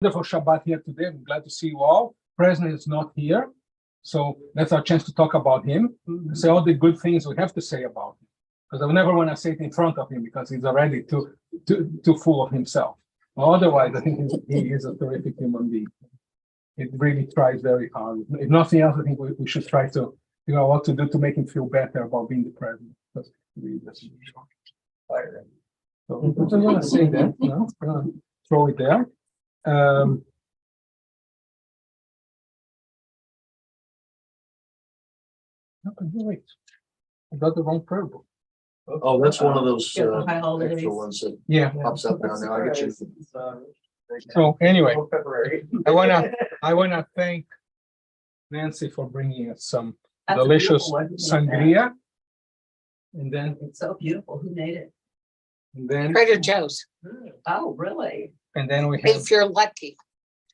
Wonderful Shabbat here today. I'm glad to see you all. President is not here, so that's our chance to talk about him, say all the good things we have to say about him. Because I never want to say it in front of him because he's already too full of himself. Well, otherwise, I think he is a terrific human being. It really tries very hard. If nothing else, I think we should try to figure out what to do to make him feel better about being the president. Because he really doesn't. So I just want to say that, throw it there. Wait, I got the wrong prayer book. Oh, that's one of those holidays. extra ones that Yeah. pops up down there. I get you. So anyway, I wanna thank Nancy for bringing us some That's a delicious beautiful one. sangria, and then It's so beautiful. Who made it? Trader Joe's, Oh, really? we have if you're lucky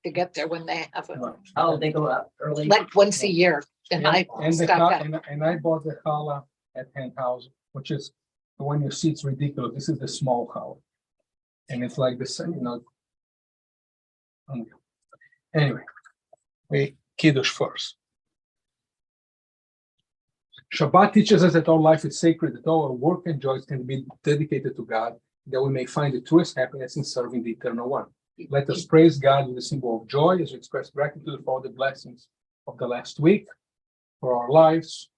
to get there when they have it, Oh, they go up early. like once a year. And I stock up. and I bought the challah at Hen House, which is when you see it's ridiculous. This is the small challah, and it's like the same, Anyway, we kiddush first. Shabbat teaches us that our life is sacred, that all our work and joys can be dedicated to God, that we may find the truest happiness in serving the Eternal One. Let us praise God with a symbol of joy as we express gratitude for all the blessings of the last week, for our lives,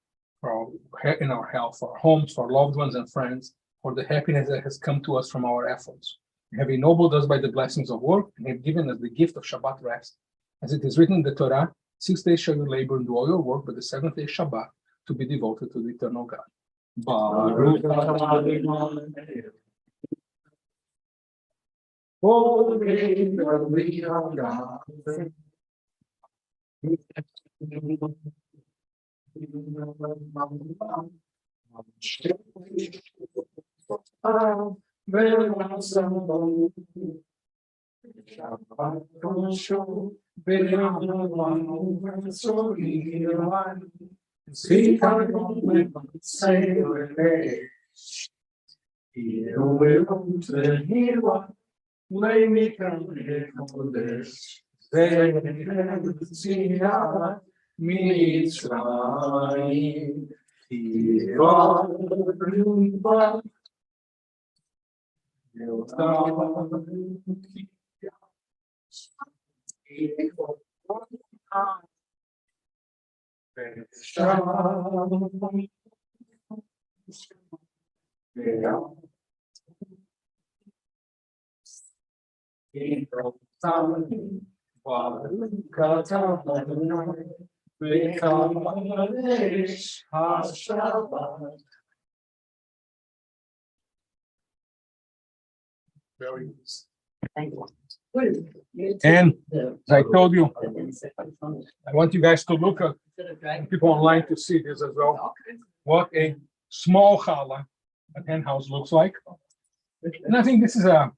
in our health, for our homes, for our loved ones and friends, for the happiness that has come to us from our efforts. You have ennobled us by the blessings of work and have given us the gift of Shabbat rest. As it is written in the Torah, 6 days shall you labor and do all your work, but the seventh day is Shabbat, to be devoted to the eternal God. Baruch Very good. Thank you. And as I told you, I want you guys to look at people online to see this as well. What a small challah at Hen House looks like. And I think this is a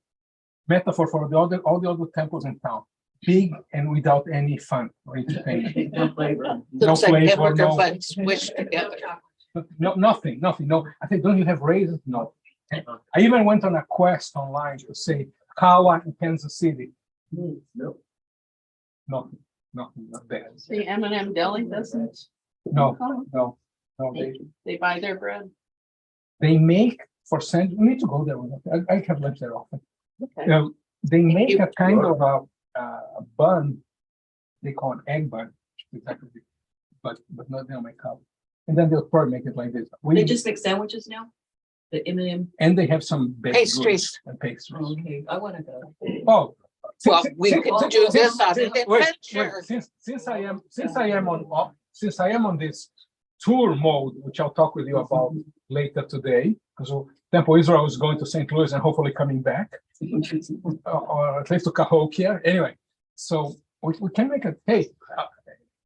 metaphor for all the other temples in town. Big and without any fun or entertainment. No flavor. Looks like flavor, hamburger no- buns squished together. No, nothing. No. I think, don't you have raisins? No. I even went on a quest online to say challah in Kansas City. No. Nothing, not bad. The M&M Deli doesn't. No. They buy their bread. They make for cent. We need to go there. I have lunch there often. Okay. They make a kind of a bun. They call it egg bun, exactly, but not they'll make up. And then they'll probably make it like this. They just make sandwiches now? The M&M? And they have some baked Pastries. goods and pastries. Okay, I want to go. Oh. Well, we could do this on an adventure. Since I am on this tour mode, which I'll talk with you about later today, because Temple Israel is going to St. Louis and hopefully coming back, or at least to Cahokia. Anyway, so we can make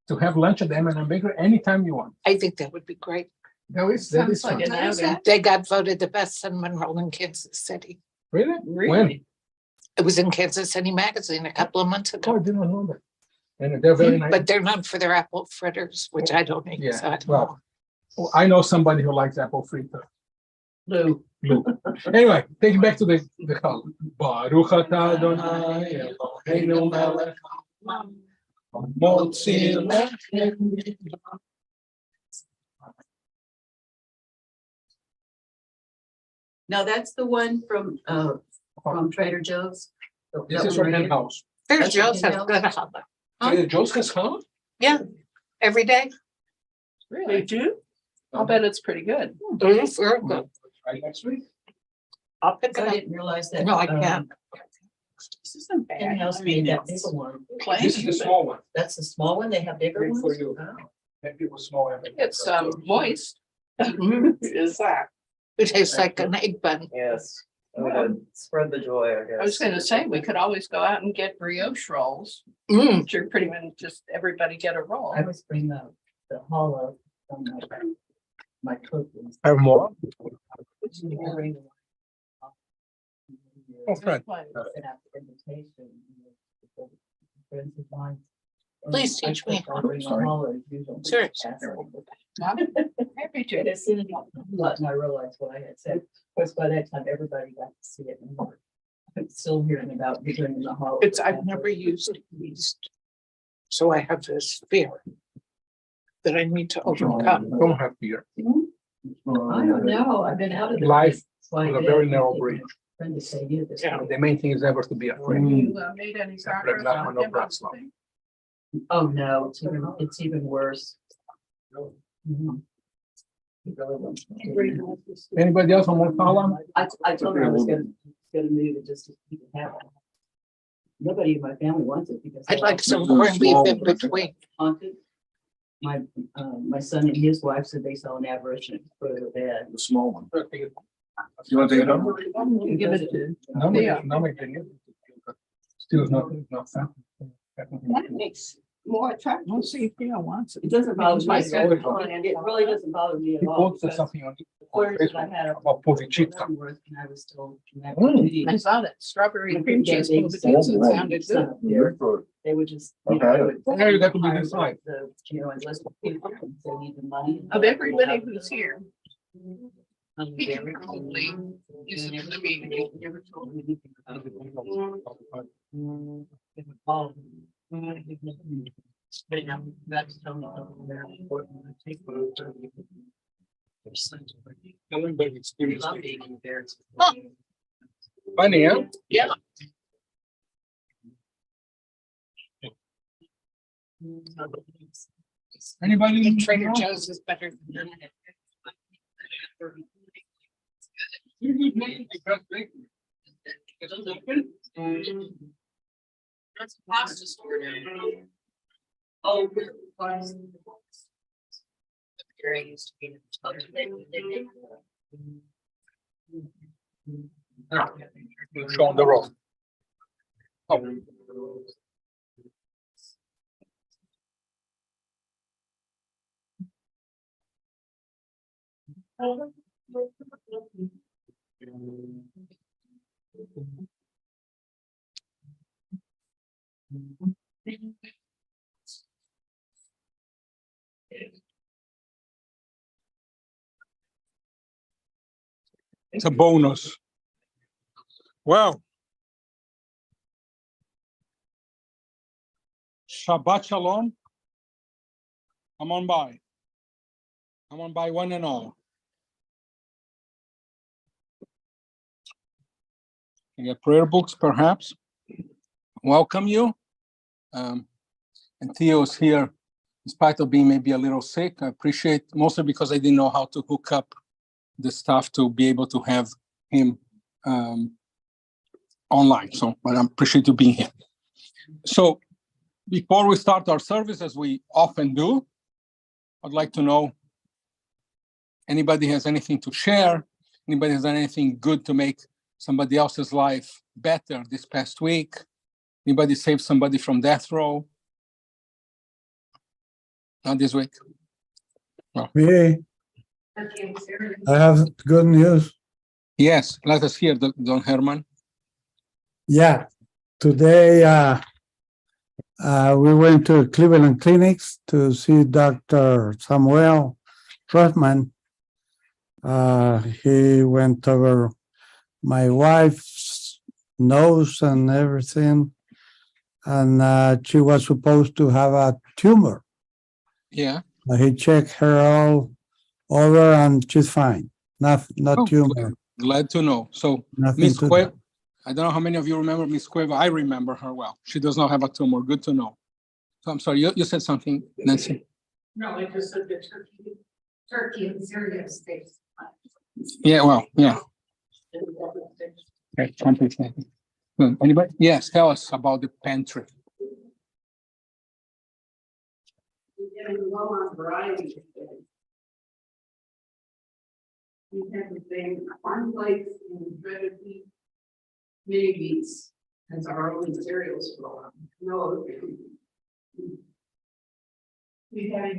to have lunch at the M&M Bakery anytime you want. I think that would be great. That is Sounds like fun. an outing. They got voted the best cinnamon roll in Kansas City. Really? Really? It was in Kansas City Magazine a couple of months Oh, ago. I didn't know that. And they're very nice. But they're known for their apple fritters, which I don't eat. Yeah, So I don't well, know. Well, I know somebody who likes apple fritter. Lou. Anyway, take it back to the call. Baruch atah Adonai Eloheinu melech motzi lechem. Now, that's the one from Trader Joe's. This is from Hen House. There's That's what Joseph you good. Trader Joe's has ham? Yeah, every day. Really? do? I'll bet it's pretty good. It's very good. Right next week. I'll pick I it up. didn't realize that. No, I can't. This isn't bad. Hen House I mean, made that it's bigger one. plain, This is the but small one. That's the small one. They have bigger Great ones. for you. Oh. Maybe it was small. It's moist. Is that? It tastes like an egg bun. Yes. Spread the joy, I guess. I was gonna say, we could always go out and get brioche rolls, Mm. which are pretty much just everybody get a roll. I always bring the hollow from my cookies. Have more? Oh, Fred. Set out the invitation, for friends of mine. Please And I teach me. cook, I bring a Sorry. hollow, usually. Seriously. Happy And to. as soon as I realized what I had said, of course, by that time, everybody got to see it. And I'm still hearing about bringing the hollow. It's, I've never used yeast. So I have this fear that I need to overcome. Don't have beer. I don't know, I've been out of the. Life So I is a did. very narrow bridge. Friend to say you this. Yeah. week. The main thing is never to be afraid. You made any Except progress Black on one or him? Bratslav. Oh, no, it's even worse. Mhm. He really wants to- Anybody else on one column? I told her I was gonna move it just to keep it happen. Nobody in my family wants it because. I'd like some corned beef in between. Haunted. My son and his wife said they saw an apparition for their bed. The small one. You want to take it home? You Give it to. No, Yeah. no, still not fat. That makes more attractive. We'll see if Theo wants it. It doesn't bother me. My at son- all. It really doesn't bother me at He all. posted because something on the queries that I Facebook had about Povichita. when I was told. I saw that strawberry and cream cheese. It sounded good. They would just. Okay. Yeah, you got to be inside. And list of people, and they need the money. Of everybody who's here, I'm he very probably cold. uses They never the told meeting. me- they never told me anything about it. They would call me. But now, that's totally very important. I take photos of it. We love being in there. Huh. Funny, huh? Yeah. Anybody? in Trader Joe's is better than That's a pasta store now. Oh, really? Very used to be. Show on the road. Oh. It's a bonus. Well. Shabbat Shalom. Come on by. Come on by one and all. You get prayer books, perhaps. Welcome you. And Theo's here, in spite of being maybe a little sick. I appreciate, mostly because I didn't know how to hook up the stuff to be able to have him online. So, but I appreciate you being here. So, before we start our service, as we often do, I'd like to know, anybody has anything to share? Anybody has done anything good to make somebody else's life better this past week? Anybody saved somebody from death row? Not this week. Me, I have good news. Yes, let us hear, Don Herman. Yeah, today we went to Cleveland Clinics to see Dr. Samuel Trotman. He went over my wife's nose and everything. And she was supposed to have a tumor. Yeah. He checked her all over and she's fine. No Oh, tumor, Glad to know. So nothing Miss to Cueva, I don't know how many of you remember Miss Cueva. I remember her well. She does not have a tumor. Good to know. So I'm sorry, you said something, Nancy. No, I just said the Turkey and Syria states. Yeah, well, yeah. Okay, 20. Anybody? Yes, tell us about the pantry. We're getting low on variety. We have the thing, corn flakes and breaded wheat, mini beans as our only cereals for a while. No other food. We've had a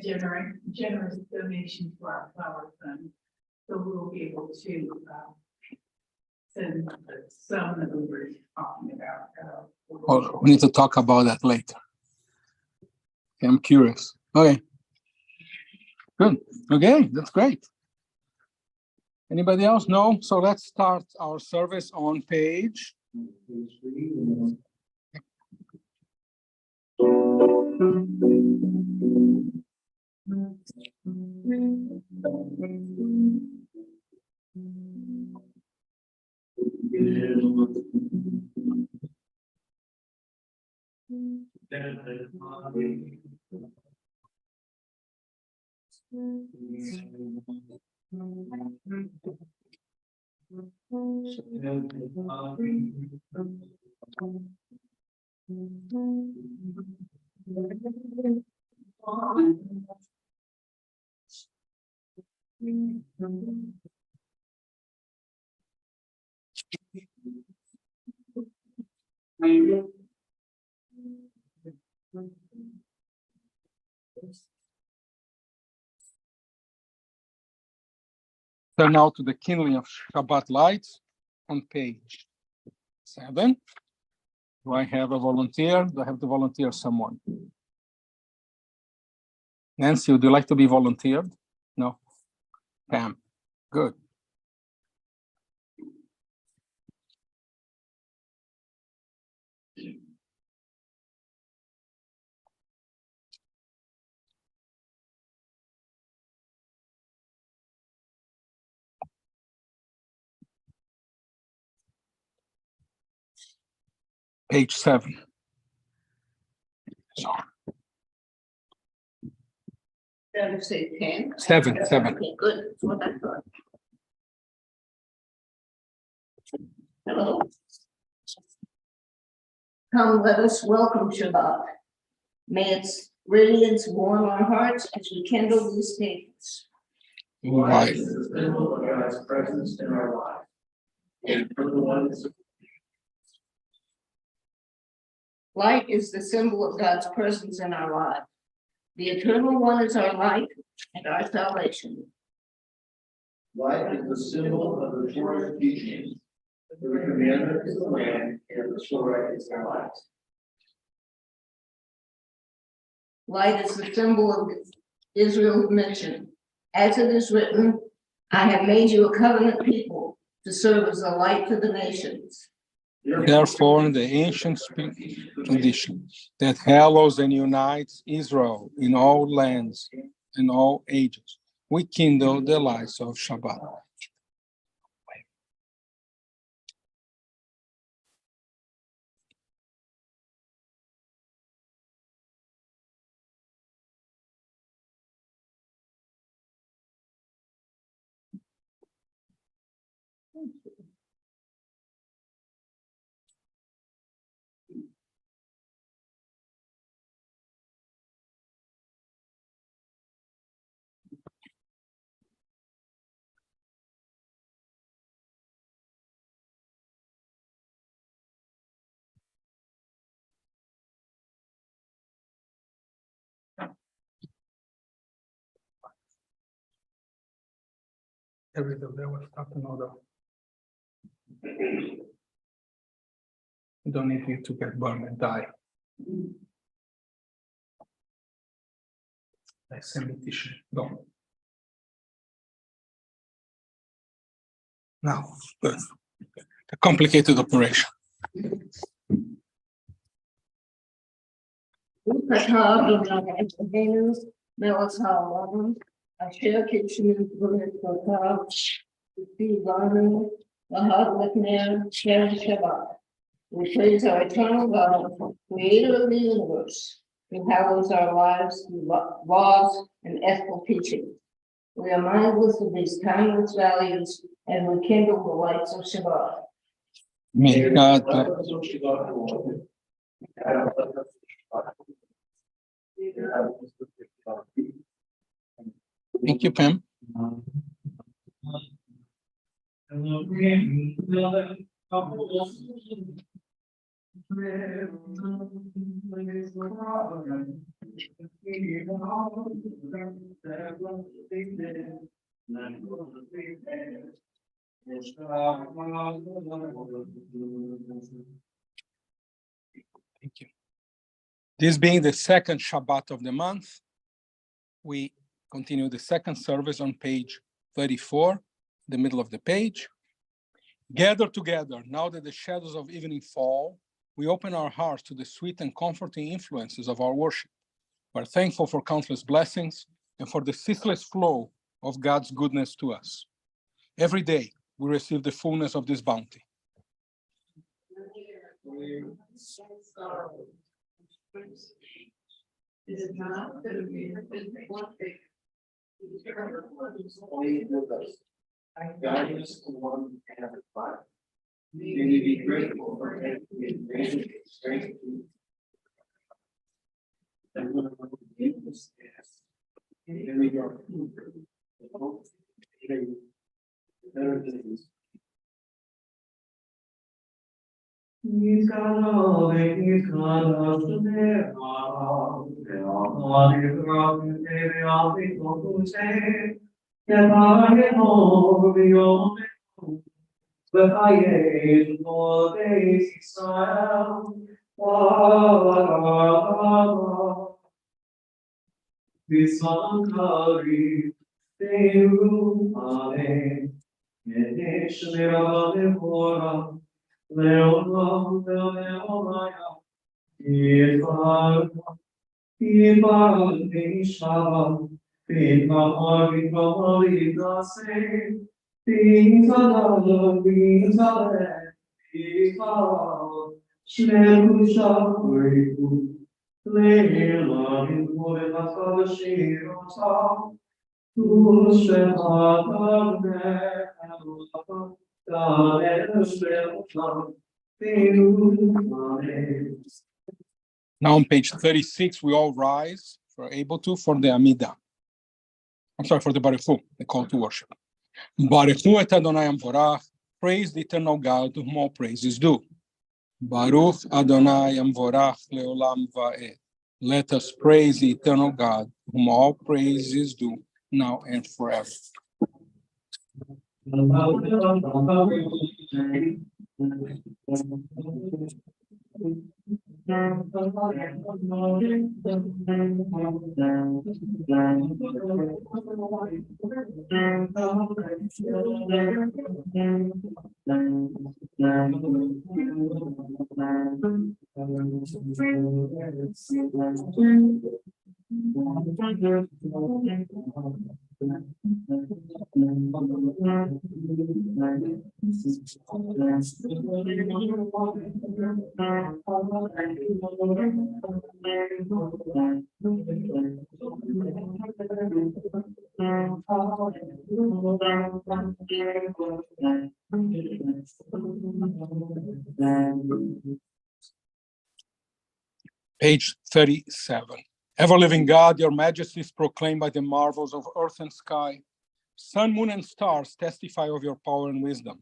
generous donation to our flower fund, so we'll be able to send some that we were talking about. Oh, we need to talk about that later. Okay, I'm curious. Okay. Good. Okay, that's great. Anybody else? No? So let's start our service on page. Turn now to the kindling of Shabbat lights on page 7. Do I have a volunteer? Do I have to volunteer someone? Nancy, would you like to be volunteered? No? Pam, good. Page 7. So, Did I say 10? 7. Okay, good. That's what I thought. Hello. Come, let us welcome Shabbat. May its radiance warm our hearts as we kindle these pages. Right. God's presence in our life. And for the ones Light is the symbol of God's presence in our life. The Eternal One is our light and our salvation. life is the symbol of the Torah's teachings. The commandment is the land, and the Torah is our life. Light is the symbol of Israel's mission. As it is written, I have made you a covenant people to serve as a light to the nations. Therefore, the ancient tradition that hallows and unites Israel in all lands and all ages, we kindle the lights of Shabbat. Every day there was talking about you don't need you to get burned and die. Like semi-tissue. No. Now, a complicated operation. We praise our eternal God, creator of the universe, who hallows our lives through laws and ethical teaching. We are mindless of these timeless values and rekindle the lights of Shabbat. May God Thank you, Pam. Thank you. This being the second Shabbat of the month, we continue the second service on page 34, the middle of the page. Gather together, now that the shadows of evening fall, we open our hearts to the sweet and comforting influences of our worship. We're thankful for countless blessings and for the ceaseless flow of God's goodness to us. Every day, we receive the fullness of this bounty. Is it not that we have been one thing? Guide us to one and five. May we be grateful for everything strength. And when we give this and we are hope, better things. Now on page 36, we all rise, if we're able to, for the Amidah. I'm sorry, for the Baruch Hu, the call to worship. Baruch Hu et Adonai Amvorach, praise the eternal God, to whom all praise is due. Baruch Adonai Amvorach leolam va'ed. Let us praise the eternal God, to whom all praise is due, now and forever. Page 37. Ever-living God, your majesty is proclaimed by the marvels of earth and sky. Sun, moon, and stars testify of your power and wisdom.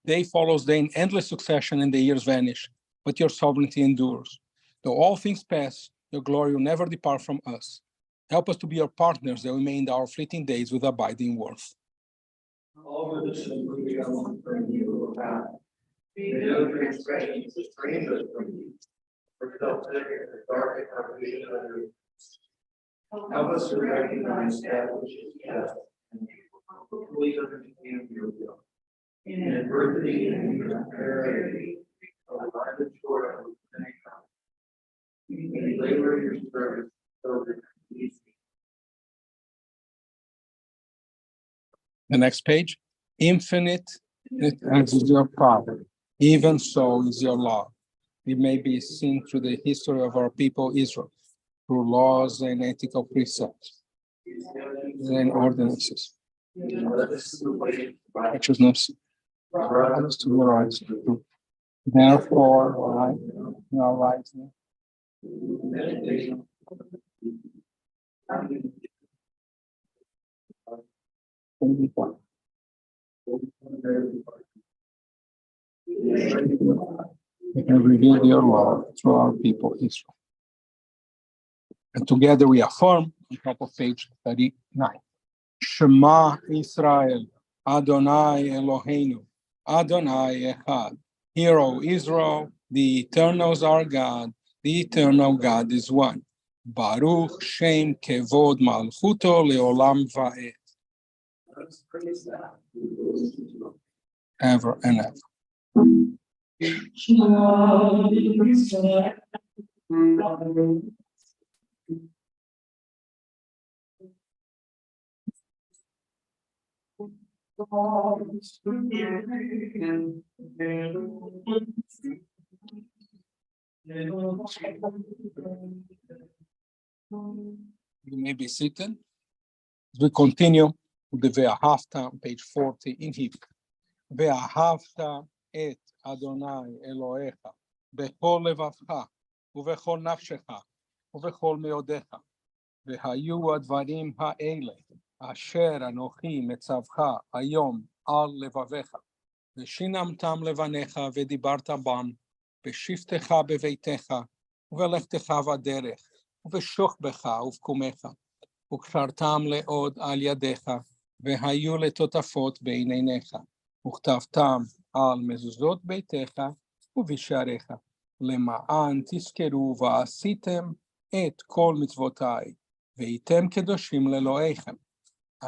Day follows day in endless succession, and the years vanish, but your sovereignty endures. Though all things pass, your glory will never depart from us. Help us to be your partners, that we may end our fleeting days with abiding worth. All of this we are from you, O God. May no transgressions estrange us from you. For self-centered in the dark and our vision under you. Help us to recognize that which is just and hopefully understand your will. in adversity and prosperity, abundant joy and income. We labor in your service so that we The next page. Infinite as is your power, even so is your love. It may be seen through the history of our people Israel, through laws and ethical precepts and ordinances. Righteousness. Others to your rights. Therefore, our rights. We have revealed your law through our people Israel. And together we affirm on top of page 39. Shema Israel, Adonai Eloheinu, Adonai Echad. Hear, O Israel, the eternal is our God, the eternal God is one. Baruch Shem Kevod Malchuto Leolam Va'ed. Ever and ever. You may be seated. As we continue with the Ve'ahavta on page 40 in Hebrew. Ve'ahavta et Adonai Elohecha bechol levavcha ubechol nafshecha ubechol meodecha vehayu advarim ha'ele asher anochi metzavcha hayom al levavecha ושינמתם לבניך ודיברת בם, בשבתך בביתך, ובלכתך בדרך, ובשוכבך ובקומך, וקשרתם לעוד על ידיך, והיו לטוטפות בין עיניך, וכתבתם על מזוזות ביתך ובשעריך, למען תזכרו ועשיתם את כל מצוותיי, והייתם קדושים לאלוהיכם.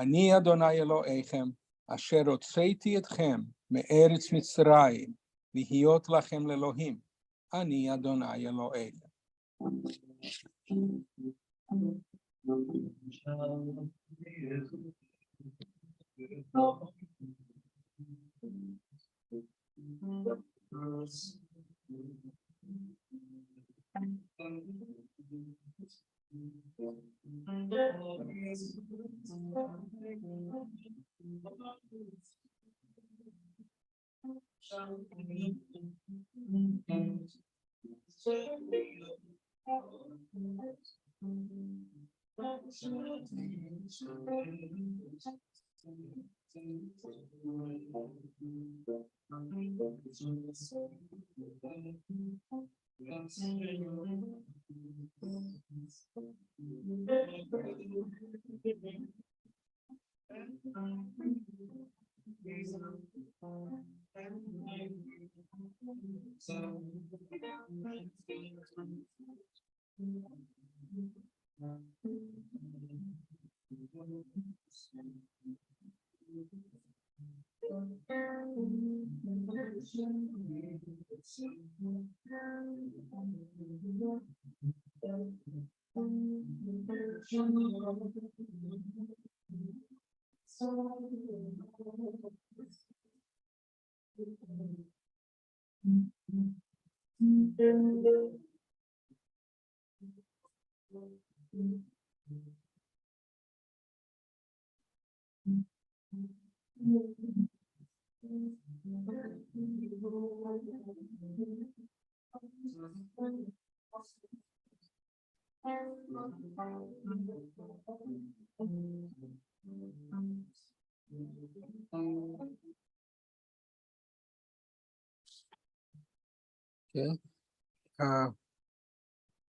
אני אדוני אלוהיכם, אשר הוצאתי אתכם מארץ מצרים, להיות לכם לאלוהים. אני אדוני אלוהיכם.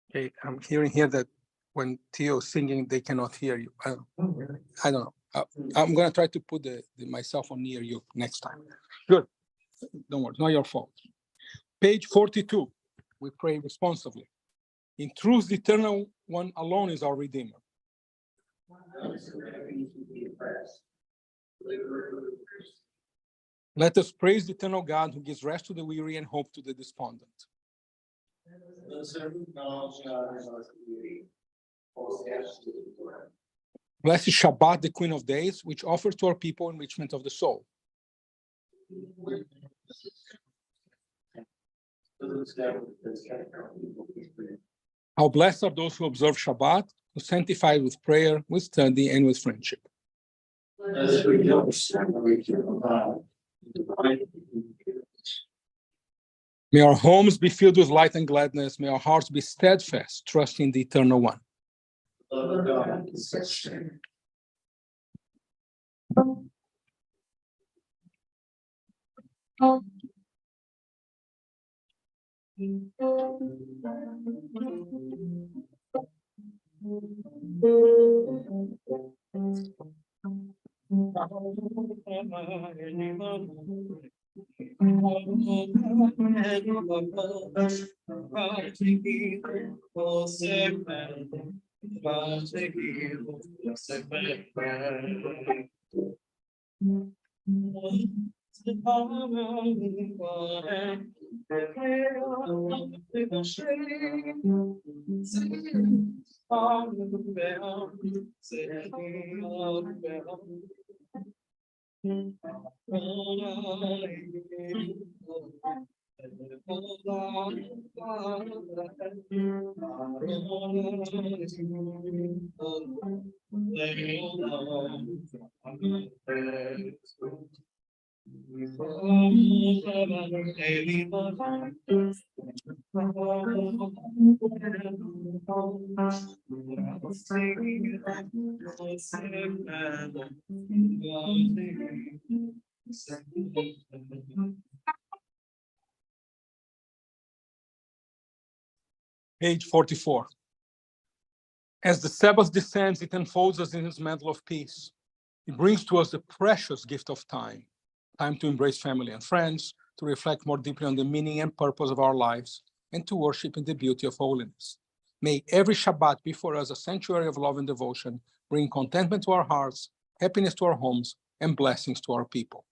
Okay, I'm hearing here that when Theo's singing, they cannot hear you. I don't know. I'm going to try to put my cell phone near you next time. Good. Don't worry, it's not your fault. Page 42, we pray responsively. In truth, the eternal one alone is our Redeemer. Let us praise the eternal God who gives rest to the weary and hope to the despondent. Blessed Shabbat, the Queen of Days, which offers to our people enrichment of the soul. How blessed are those who observe Shabbat, who sanctify it with prayer, with study, and with friendship. May our homes be filled with light and gladness. May our hearts be steadfast, trusting the Eternal One. Page 44. As the Sabbath descends, it enfolds us in his mantle of peace. It brings to us the precious gift of time, time to embrace family and friends, to reflect more deeply on the meaning and purpose of our lives, and to worship in the beauty of holiness. May every Shabbat be for us a sanctuary of love and devotion, bringing contentment to our hearts, happiness to our homes, and blessings to our people.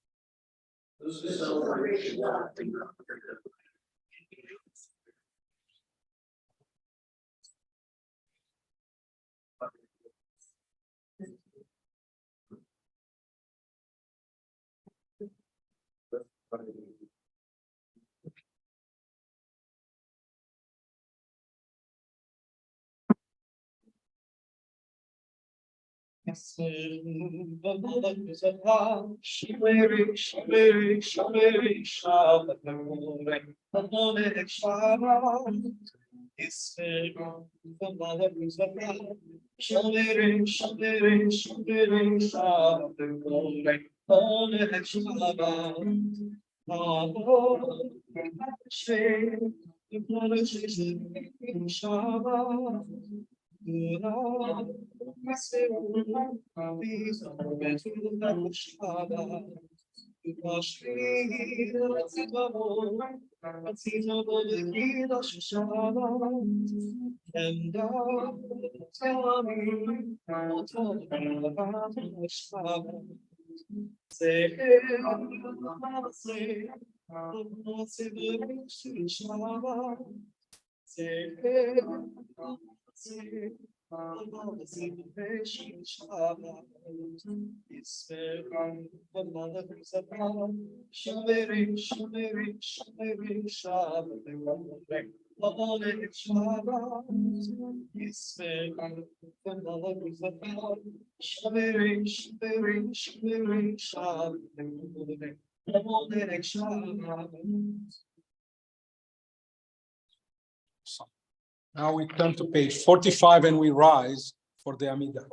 Now we turn to page 45 and we rise for the Amidah.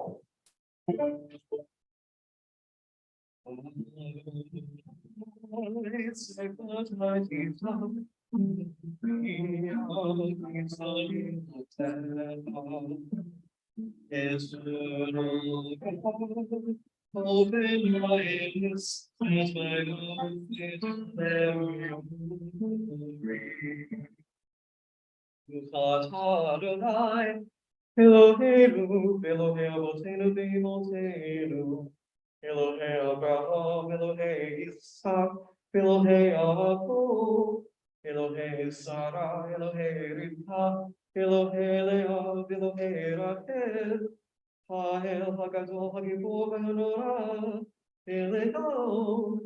Eloheinu, Elohei Avotenu v'Imotenu, Elohei Abraham, Elohei Yitzhak, Elohei Yaakov, Elohei Sarah, Elohei Rivka, Elohei Leah, Elohei Rachel, Ha'el HaGadol HaGibor HaNorah, Eleho,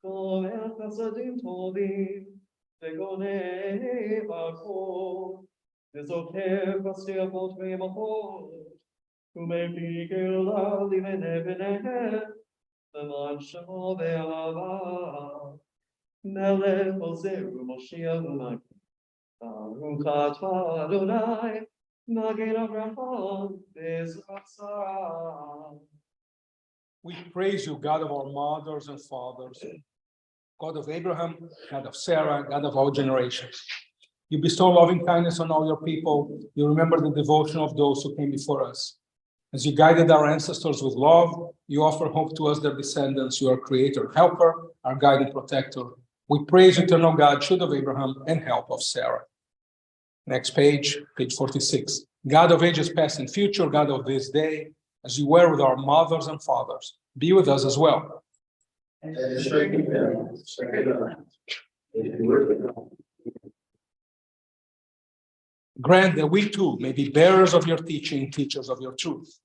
Gomer Chasadim Tovim, Vegonei Yaakov, V'zocher Chasdei Avot Ve'imachot, U'mepik Elah Limenei B'neihem, למען שמו ואהבה, מלך עוזר ומושיע ומגן, ברוך אתה אדוני, מגן אברהם בעזרת שרה. We praise you, God of our mothers and fathers, God of Abraham, God of Sarah, God of all generations. You bestow loving kindness on all your people. You remember the devotion of those who came before us. As you guided our ancestors with love, you offer hope to us, their descendants. You are creator, helper, our guide and protector. We praise eternal God, shoot of Abraham, and help of Sarah. Next page, page 46. God of ages past and future, God of this day, as you were with our mothers and fathers, be with us as well. Grant that we too may be bearers of your teaching, teachers of your truth.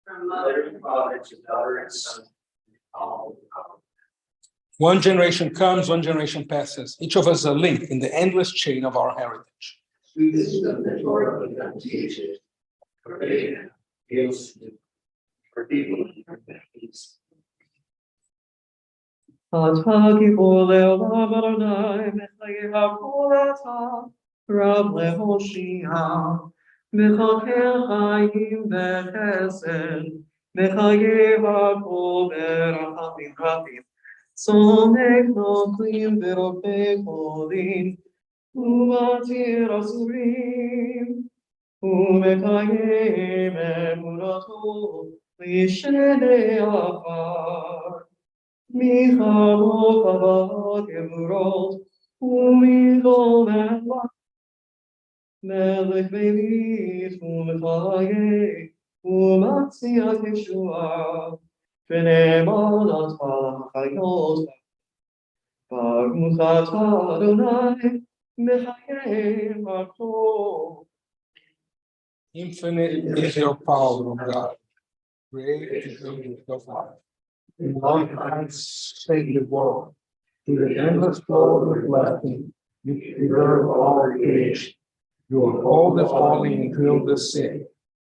From mother and father to daughter and son. One generation comes, one generation passes. Each of us is a link in the endless chain of our heritage. אתה גיבור לעולם אדוני, מחיי הכל אתה, רב להושיע, מחכה חיים וחסד, מחיי הכל ברחמים רבים, צומק נוכלים ורופא חולים, ומתיר אסורים, ומקיים אמונתו לישני עפר. מחרוק הבאות גבורות, ומגאול מלך בית ומחיה, ומציע ישועה, ונאמנת החיות. ברוך אתה אדוני, מחיה הכל. Infinite is your power, O God. Great is your gift of life. In long times, save the world. To the endless flow of blessing, you preserve all creation. You uphold the falling and heal the sick.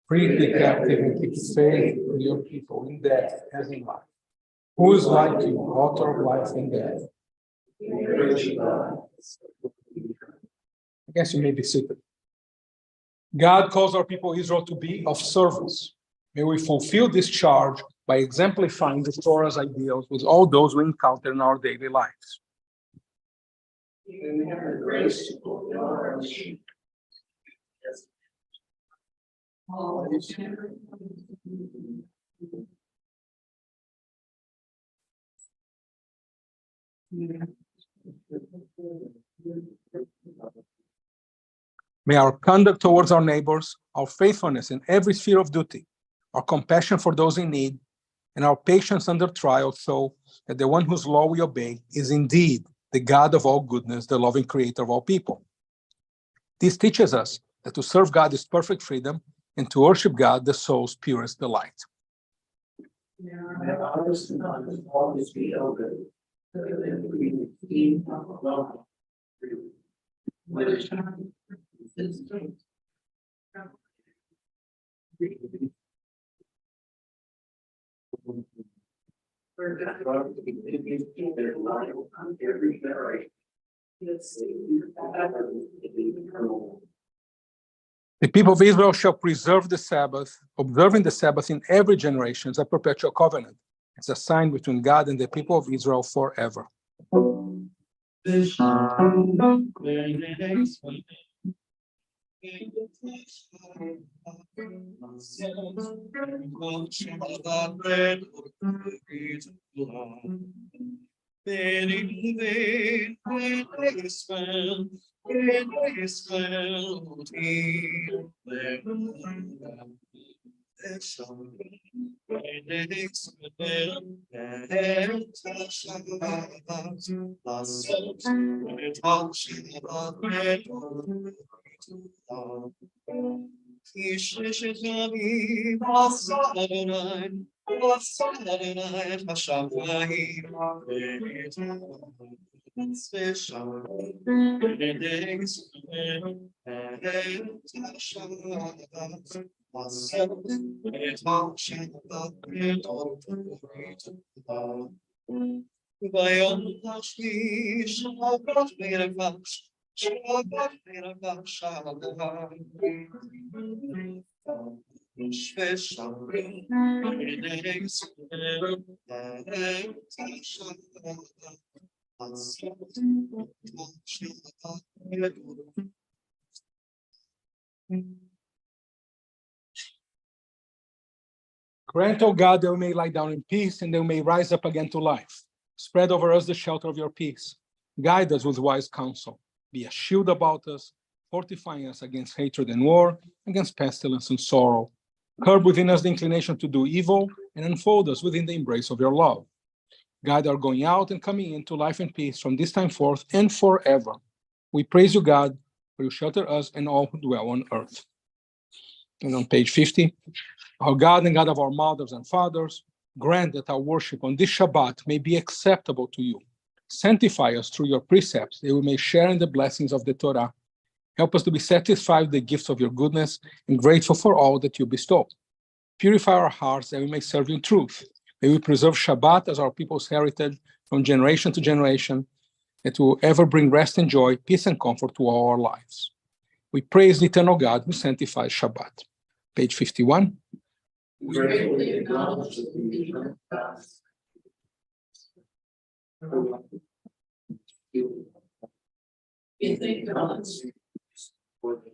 Free the captive and keep faith in your people in death as in life. Who is like you, author of life and death? I guess you may be seated. God calls our people Israel to be of service. May we fulfill this charge by exemplifying the Torah's ideals with all those we encounter in our daily lives. May our conduct towards our neighbors, our faithfulness in every sphere of duty, our compassion for those in need, and our patience under trial show that the one whose law we obey is indeed the God of all goodness, the loving creator of all people. This teaches us that to serve God is perfect freedom, and to worship God the soul's purest delight. May our hearts and minds always be open, so that we can see love. The people of Israel shall preserve the Sabbath, observing the Sabbath in every generation as a perpetual covenant. It's a sign between God and the people of Israel forever. Grant, O God, that we may lie down in peace and that we may rise up again to life. Spread over us the shelter of your peace. Guide us with wise counsel. Be a shield about us, fortifying us against hatred and war, against pestilence and sorrow. Curb within us the inclination to do evil and unfold us within the embrace of your love. Guide our going out and coming into life and peace from this time forth and forever. We praise you, God, for you shelter us and all who dwell on earth. And on page 50, our God and God of our mothers and fathers, grant that our worship on this Shabbat may be acceptable to you. Sanctify us through your precepts, that we may share in the blessings of the Torah. Help us to be satisfied with the gifts of your goodness and grateful for all that you bestow. Purify our hearts that we may serve you in truth. May we preserve Shabbat as our people's heritage from generation to generation, that will ever bring rest and joy, peace and comfort to all our lives. We praise the eternal God who sanctifies Shabbat. Page 51. We gratefully acknowledge the deity of God. We thank God for the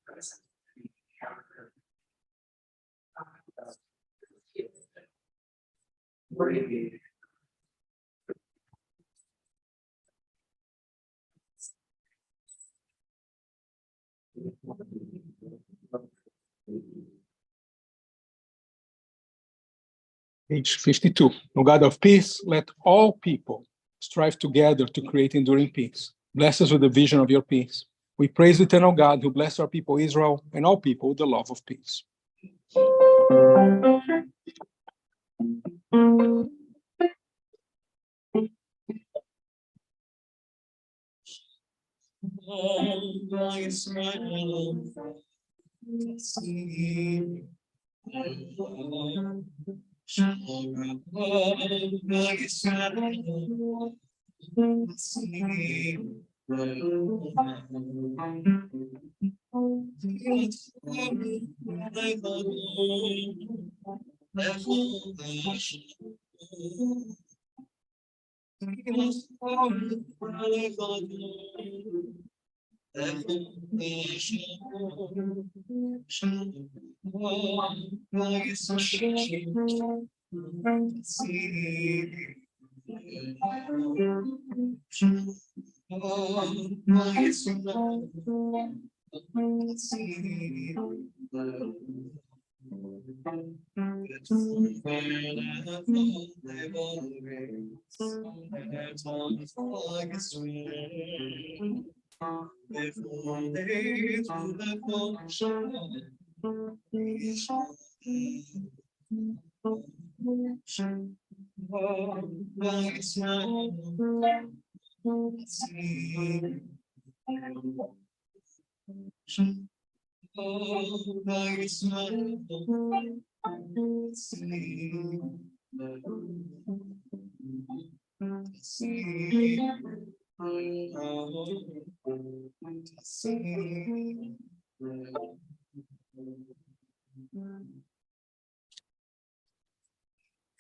present. Page 52. O God of peace, let all people strive together to create enduring peace. Bless us with the vision of your peace. We praise the eternal God who blessed our people Israel and all people with the love of peace.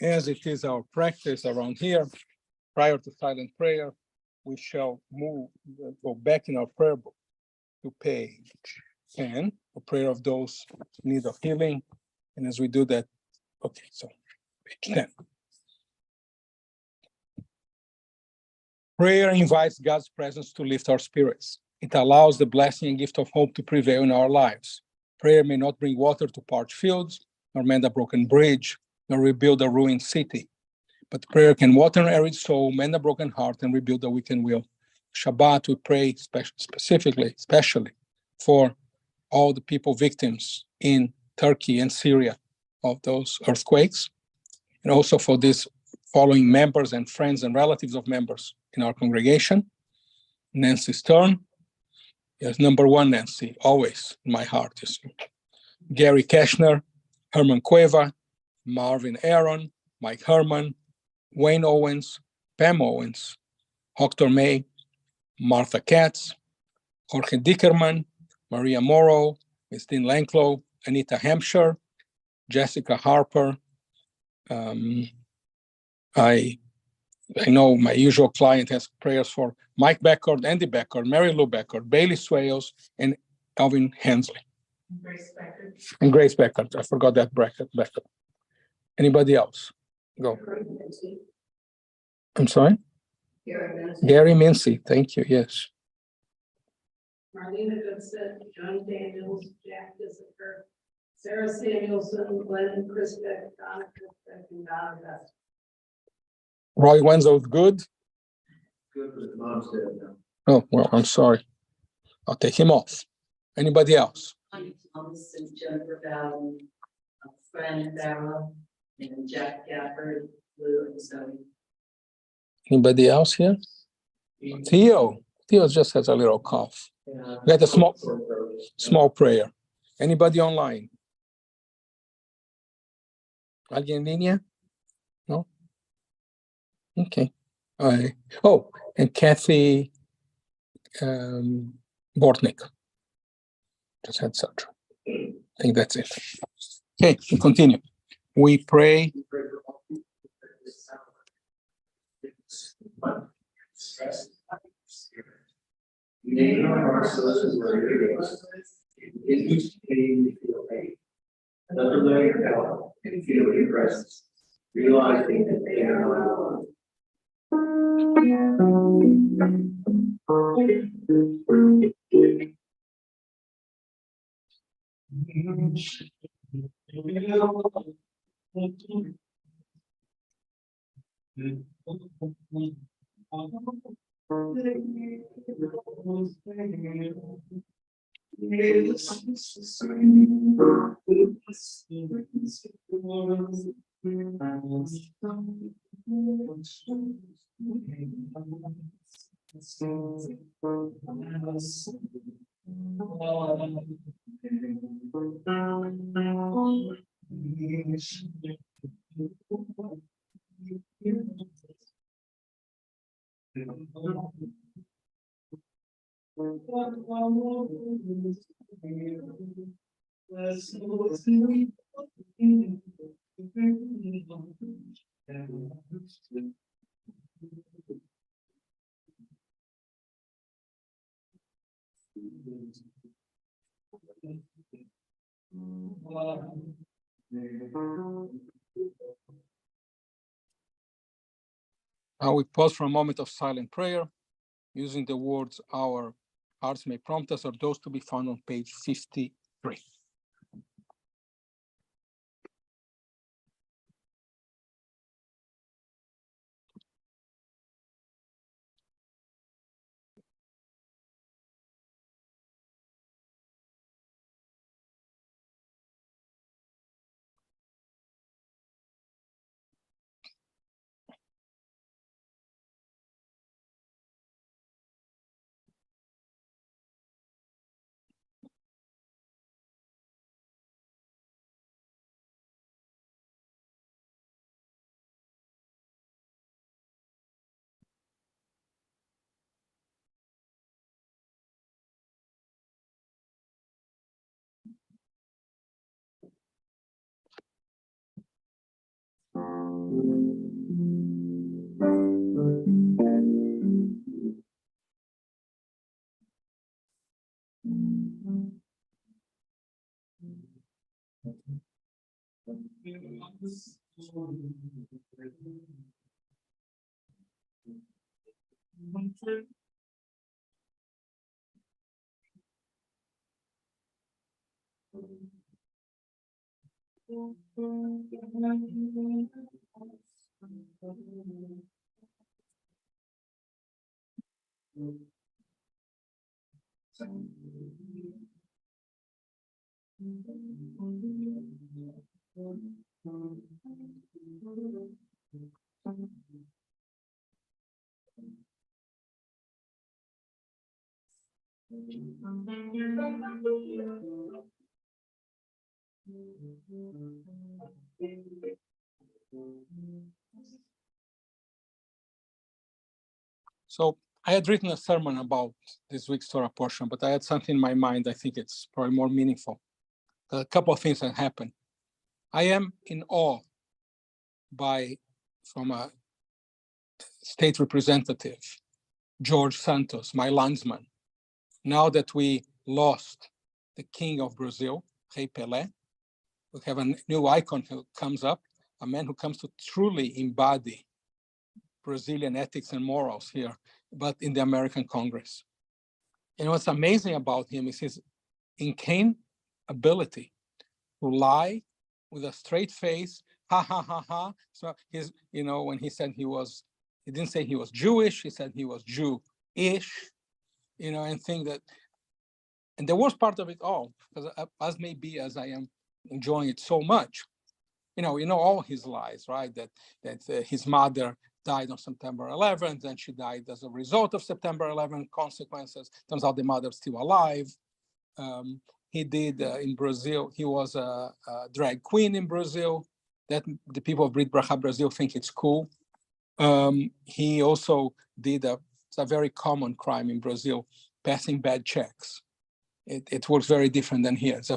As it is our practice around here, prior to silent prayer, we shall go back in our prayer book to page 10, a prayer of those in need of healing. And as we do that, okay, so page 10. Prayer invites God's presence to lift our spirits. It allows the blessing and gift of hope to prevail in our lives. Prayer may not bring water to parched fields, nor mend a broken bridge, nor rebuild a ruined city. But prayer can water an arid soul, mend a broken heart, and rebuild a weakened will. Shabbat, we pray especially for all the people victims in Turkey and Syria of those earthquakes, and also for these following members and friends and relatives of members in our congregation. Nancy Stern, yes, number one Nancy, always in my heart. You see. Gary Keshner, Herman Cueva, Marvin Aaron, Mike Herman, Wayne Owens, Pam Owens, Hector May, Martha Katz, Jorge Dickerman, Maria Morrow, Miss Dean Lanklow, Anita Hampshire, Jessica Harper. I know my usual client has prayers for Mike Beckard, Andy Beckard, Mary Lou Beckard, Bailey Swales, and Alvin Hensley. Grace Becker. And Grace Beckard. I forgot that bracket. Beckard. Anybody else? Go. I'm sorry? Gary Mincy. Thank you. Yes. Marlena Goodson, John Daniels, Jack Disser, Sarah Samuelson, Glenn Chrisbeck, Donna Chrisbeck, and Donna Best. Roy Wenzel, good. Good, but mom's dead now. Oh, well, I'm sorry. I'll take him off. Anybody else? Thomas and Jennifer Bowden, Fran Barrow, and Jack Gafford, Lou and Zoe. Anybody else here? Theo. Theo just has a little cough. We had a small prayer. Anybody online? ¿Alguien en línea? No? Okay. Oh, and Kathy Bortnick just had surgery. I think that's it. Okay, we continue. We pray. Name our hearts those who are your gifts. In whose pain we feel pain. Let them know your help and feel your presence, realizing that they are not alone. We pause for a moment of silent prayer, using the words our hearts may prompt us, or those to be found on page 53. So I had written a sermon about this week's Torah portion, but I had something in my mind. I think it's probably more meaningful. A couple of things that happened. I am in awe from a state representative, George Santos, my landsman. Now that we lost the king of Brazil, Rei Pelé, we have a new icon who comes up, a man who comes to truly embody Brazilian ethics and morals here, but in the American Congress. And what's amazing about him is his uncanny ability to lie with a straight face, ha, ha, ha, ha. So his, when he said he didn't say he was Jewish, he said he was Jew-ish, and think that, and the worst part of it all, because as maybe as I am enjoying it so much, all his lies, right? That his mother died on September 11th, and she died as a result of September 11th consequences. Turns out the mother's still alive. He did in Brazil, he was a drag queen in Brazil, that the people of Brit Braja Brazil think it's cool. He also did it's a very common crime in Brazil, passing bad checks. It works very different than here. It's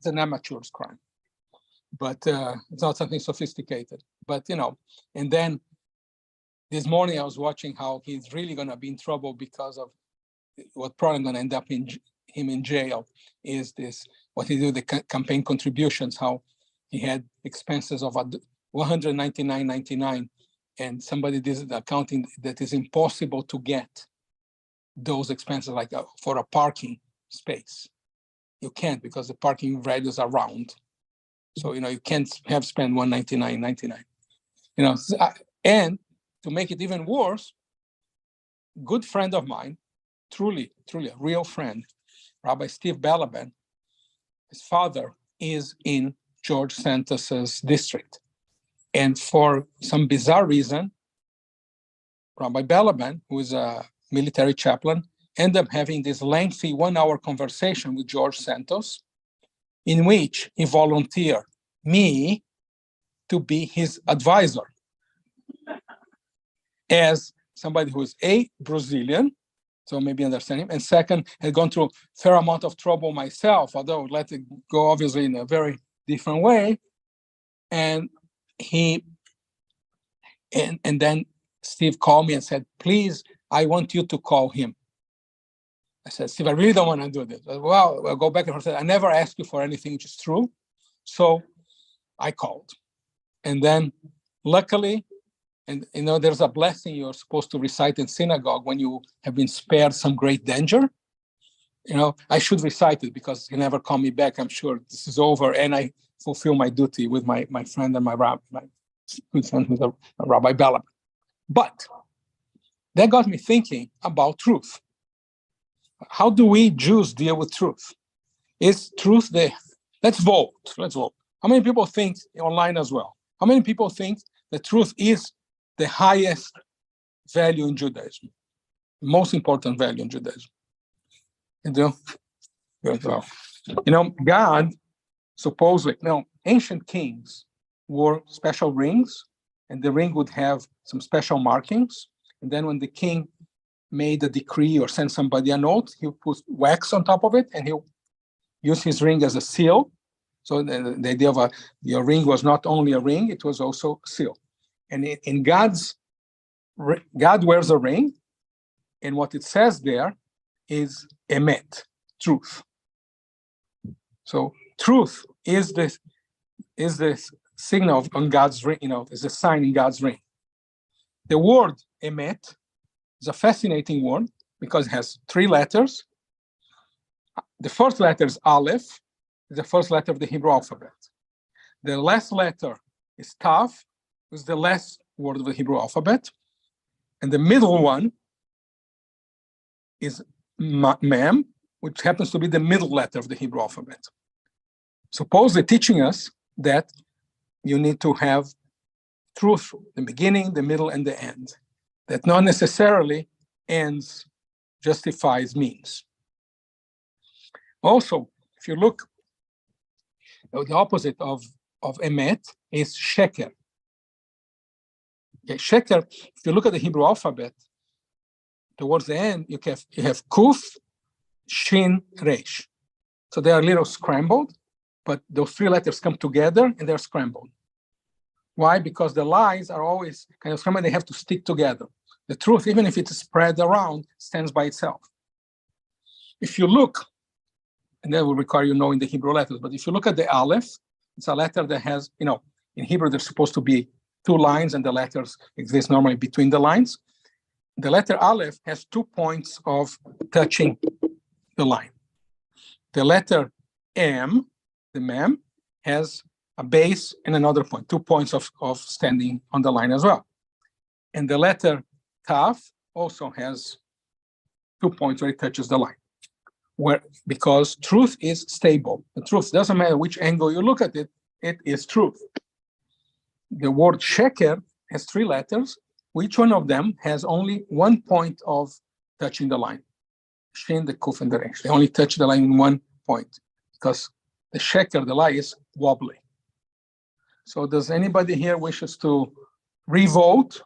an amateur's crime, but it's not something sophisticated. But and then this morning I was watching how he's really going to be in trouble because of what probably going to end up him in jail is this, what he did, the campaign contributions, how he had expenses of $199.99, and somebody did the accounting that is impossible to get those expenses, like for a parking space. You can't, because the parking values are round. So, you can't have spent $199.99. And to make it even worse, good friend of mine, truly a real friend, Rabbi Steve Balaban, his father is in George Santos's district. And for some bizarre reason, Rabbi Balaban, who is a military chaplain, ended up having this lengthy 1-hour conversation with George Santos, in which he volunteered me to be his advisor as somebody who is A, Brazilian, so maybe understand him, and second, had gone through a fair amount of trouble myself, although let it go obviously in a very different way. And then Steve called me and said, please, I want you to call him. I said, Steve, I really don't want to do this. Well, I'll go back and forth. I never asked you for anything, which is true. So I called. And then luckily, and there's a blessing you're supposed to recite in synagogue when you have been spared some great danger. I should recite it because he never called me back. I'm sure this is over, and I fulfill my duty with my friend and my good friend who's a Rabbi Balaban. But that got me thinking about truth. How do we Jews deal with truth? Is truth there? Let's vote. How many people think, online as well, how many people think that truth is the highest value in Judaism, most important value in Judaism? God supposedly, ancient kings wore special rings, and the ring would have some special markings. And then when the king made a decree or sent somebody a note, he'll put wax on top of it, and he'll use his ring as a seal. So the idea of your ring was not only a ring, it was also a seal. And in God wears a ring, and what it says there is emet, truth. So truth is this signal on God's ring, is a sign in God's ring. The word emet is a fascinating word because it has 3 letters. The first letter is Aleph, the first letter of the Hebrew alphabet. The last letter is Tav, is the last word of the Hebrew alphabet. And the middle one is Mem, which happens to be the middle letter of the Hebrew alphabet. Supposedly teaching us that you need to have truth, the beginning, the middle, and the end. That not necessarily ends justifies means. Also, if you look, the opposite of emet is sheker. Okay, sheker, if you look at the Hebrew alphabet, towards the end, you have kuf, shin, resh. So they are a little scrambled, but those 3 letters come together and they're scrambled. Why? Because the lies are always kind of scrambled, they have to stick together. The truth, even if it's spread around, stands by itself. If you look, and that will require you knowing the Hebrew letters, but if you look at the Aleph, it's a letter that has, in Hebrew, there's supposed to be 2 lines and the letters exist normally between the lines. The letter Aleph has 2 points of touching the line. The letter M, the Mem, has a base and another point, 2 points of standing on the line as well. And the letter Tav also has 2 points where it touches the line. Because truth is stable. The truth doesn't matter which angle you look at it, it is truth. The word sheker has 3 letters. Which one of them has only 1 point of touching the line? Shin, the kuf, and the resh. They only touch the line in 1 point because the sheker, the lie, is wobbly. So does anybody here wishes to revolt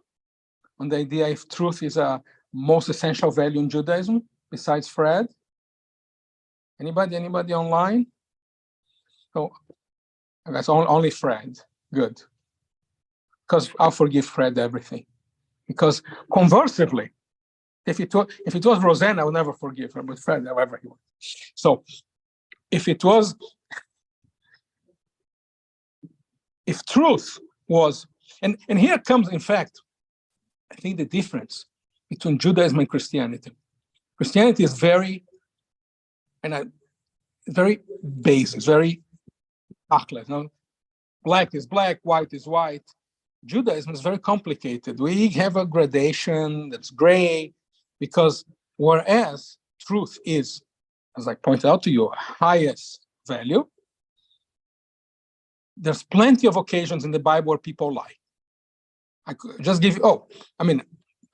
on the idea if truth is a most essential value in Judaism besides Fred? Anybody online? Oh, that's only Fred. Good. Because I'll forgive Fred everything. Because conversely, if it was Roseanne, I would never forgive her, but Fred, however he was. So if truth was, and here comes, in fact, I think the difference between Judaism and Christianity. Christianity is very basic, very achlet. Black is black, white is white. Judaism is very complicated. We have a gradation that's gray, because whereas truth is, as I pointed out to you, highest value, there's plenty of occasions in the Bible where people lie. I could just give you, I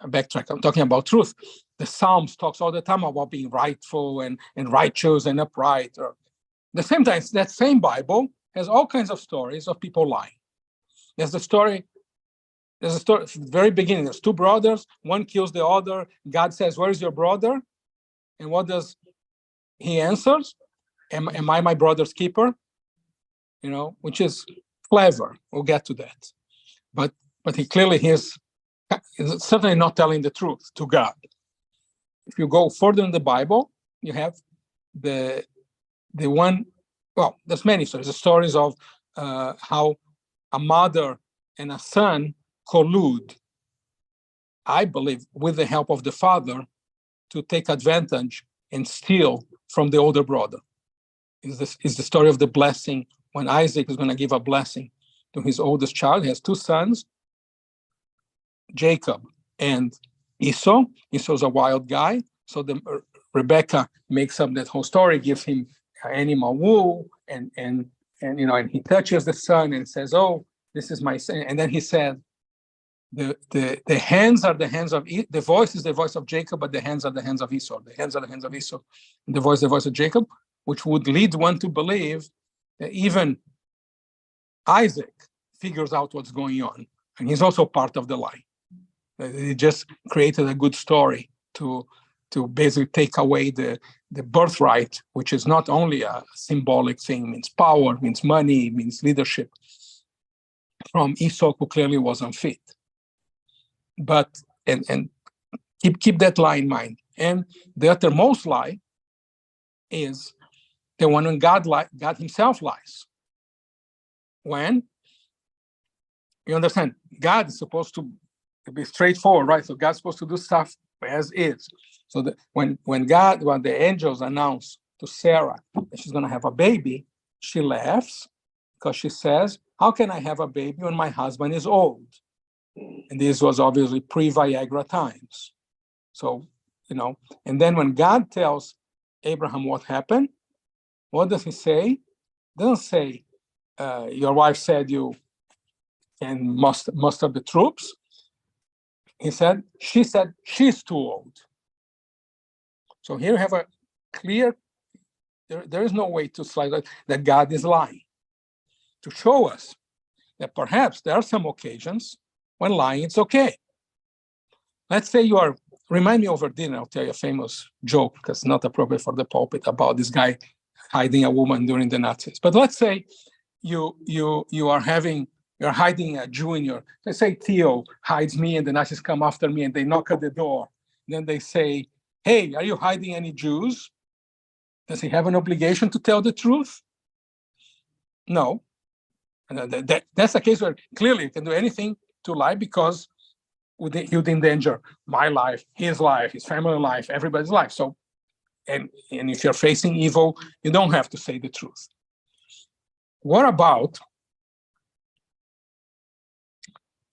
backtrack, I'm talking about truth. The Psalms talks all the time about being rightful and righteous and upright. Or, at the same time, that same Bible has all kinds of stories of people lying. There's a story at the very beginning. There's 2 brothers, one kills the other. God says, "Where is your brother?" And what does he answers? Am I my brother's keeper? Which is clever. We'll get to that. But he clearly is certainly not telling the truth to God. If you go further in the Bible, you have the one, well, there's many stories. The stories of how a mother and a son collude, I believe, with the help of the father, to take advantage and steal from the older brother. Is the story of the blessing when Isaac is going to give a blessing to his oldest child. He has 2 sons, Jacob and Esau. Esau's a wild guy, so Rebecca makes up that whole story, gives him animal wool, and he touches the son and says, "Oh, this is my son." And then he said, the hands are the hands of the voice is the voice of Jacob, but the hands are the hands of Esau. The hands are the hands of Esau, and the voice of Jacob, which would lead one to believe that even Isaac figures out what's going on, and he's also part of the lie. He just created a good story to basically take away the birthright, which is not only a symbolic thing, means power, means money, means leadership, from Esau, who clearly was unfit. But and keep that lie in mind. And the uttermost lie is the one when God himself lies. When, you understand, God is supposed to be straightforward, right? So God's supposed to do stuff as is. So that when the angels announce to Sarah that she's going to have a baby, she laughs because she says, how can I have a baby when my husband is old? And this was obviously pre-Viagra times. So, and then when God tells Abraham what happened, what does he say? He doesn't say, your wife said you can muster the troops. She said she's too old. So here you have a clear, there is no way to slide that God is lying, to show us that perhaps there are some occasions when lying it's okay. Let's say remind me over dinner, I'll tell you a famous joke because it's not appropriate for the pulpit about this guy hiding a woman during the Nazis. But let's say you're hiding a Jew in your, let's say Theo hides me and the Nazis come after me and they knock at the door. And then they say, hey, are you hiding any Jews? Does he have an obligation to tell the truth? No. And that's a case where clearly you can do anything to lie because you'd endanger my life, his family life, everybody's life. So, and if you're facing evil, you don't have to say the truth. What about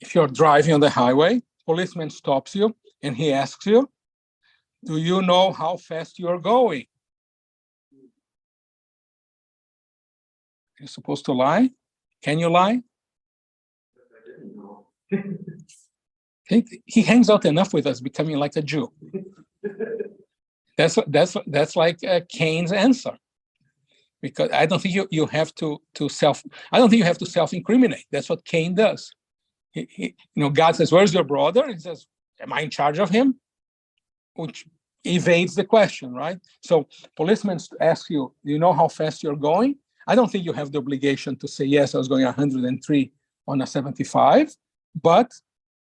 if you're driving on the highway, policeman stops you and he asks you, do you know how fast you're going? You're supposed to lie? Can you lie? He hangs out enough with us, becoming like a Jew. That's like Cain's answer, because I don't think you have to self-incriminate. That's what Cain does. God says, "Where's your brother?" He says, "Am I in charge of him?" Which evades the question, right? So policemen ask you, "Do you know how fast you're going?" I don't think you have the obligation to say, "Yes, I was going 103 on a 75," but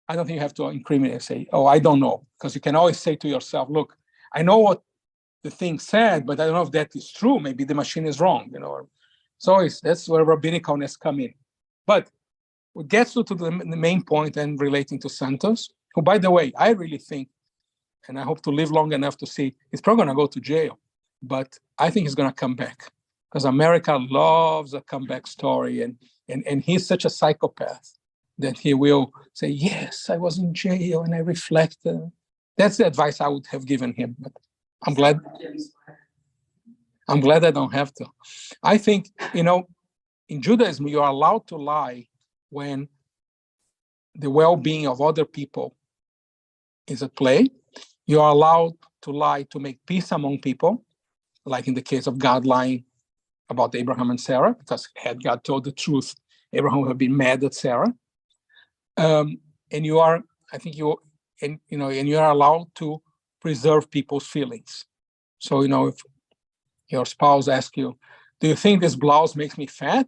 I don't think you have to incriminate and say, "Oh, I don't know," because you can always say to yourself, "Look, I know what the thing said, but I don't know if that is true. Maybe the machine is wrong." So that's where rabbinicalness come in. But it gets to the main point and relating to Santos, who, by the way, I really think, and I hope to live long enough to see, he's probably going to go to jail, but I think he's going to come back because America loves a comeback story, and he's such a psychopath that he will say, yes, I was in jail and I reflected. That's the advice I would have given him, but I'm glad I don't have to. I think, in Judaism, you are allowed to lie when the well-being of other people is at play. You are allowed to lie to make peace among people, like in the case of God lying about Abraham and Sarah, because had God told the truth, Abraham would have been mad at Sarah. And you are allowed to preserve people's feelings. So, if your spouse asks you, do you think this blouse makes me fat?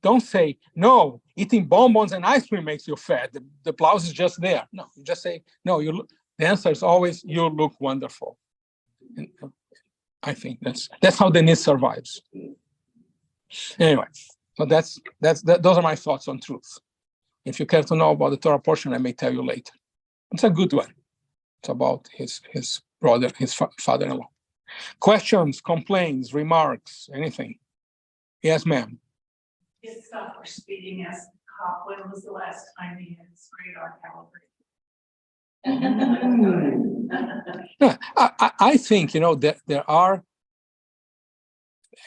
Don't say, no, eating bonbons and ice cream makes you fat. The blouse is just there. No, you just say, no, the answer is always, you look wonderful. And I think that's how Denise survives. Anyway, so those are my thoughts on truth. If you care to know about the Torah portion, I may tell you later. It's a good one. It's about his brother, his father-in-law. Questions, complaints, remarks, anything? Yes, ma'am. His stop for speeding as a cop. When was the last time he had his radar calibrated? Yeah, I think, that there are,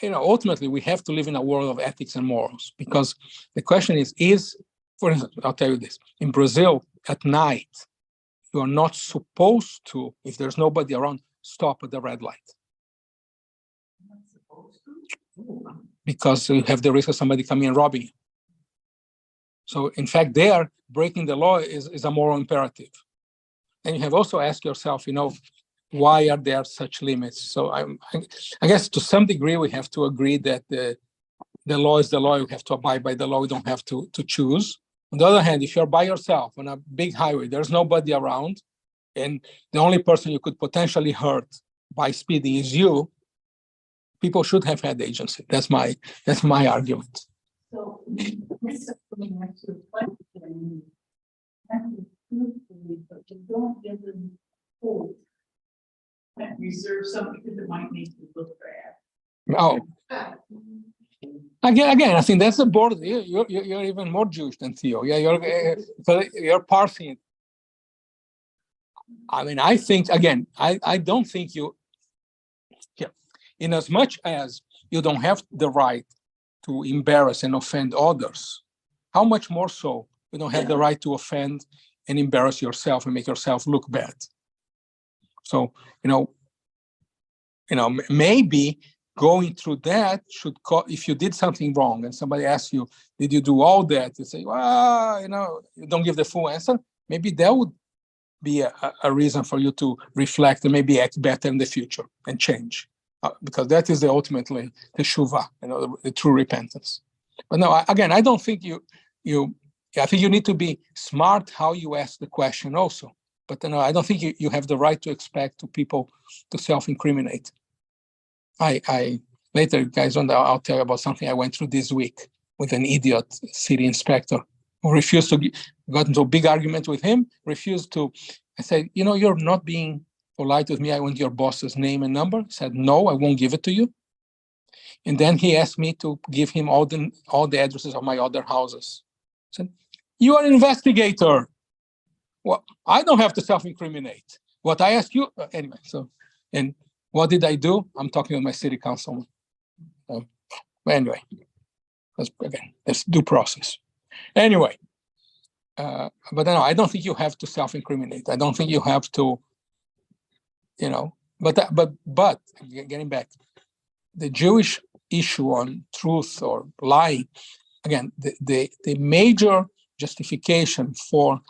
ultimately we have to live in a world of ethics and morals, because the question is, for instance, I'll tell you this, in Brazil at night, you are not supposed to, if there's nobody around, stop at the red light. Not supposed to. Because you have the risk of somebody coming and robbing you. So in fact, there, breaking the law is a moral imperative. And you have also asked yourself, why are there such limits? So I guess to some degree, we have to agree that the law is the law. You have to abide by the law. You don't have to choose. On the other hand, if you're by yourself on a big highway, there's nobody around, and the only person you could potentially hurt by speeding is you, people should have had agency. That's my argument. So this is going back to the question. Truthfully, but you don't give them hold and reserve something because it might make you look bad. Oh, again, I think that's the border. You're even more Jewish than Theo. Yeah, you're parsing it. I mean, I think again, I don't think you. Yeah, in as much as you don't have the right to embarrass and offend others, how much more so you don't have the right to offend and embarrass yourself and make yourself look bad. So maybe going through that should if you did something wrong and somebody asks you, did you do all that? You say, well, you don't give the full answer. Maybe that would be a reason for you to reflect and maybe act better in the future and change. Because that is ultimately the shuvah, the true repentance. But no, again, I don't think I think you need to be smart how you ask the question also. But I don't think you have the right to expect to people to self-incriminate. I later, guys, I'll tell you about something I went through this week with an idiot city inspector who refused to got into a big argument with him, refused to. I said, you're not being polite with me. I want your boss's name and number. He said, no, I won't give it to you. And then he asked me to give him all the addresses of my other houses. I said, you are an investigator. Well, I don't have to self-incriminate. What I ask you, anyway, and what did I do? I'm talking with my city councilman. Anyway, that's due process. Anyway, but no, I don't think you have to self-incriminate. I don't think you have to, but getting back, the Jewish issue on truth or lying, again, the major justification for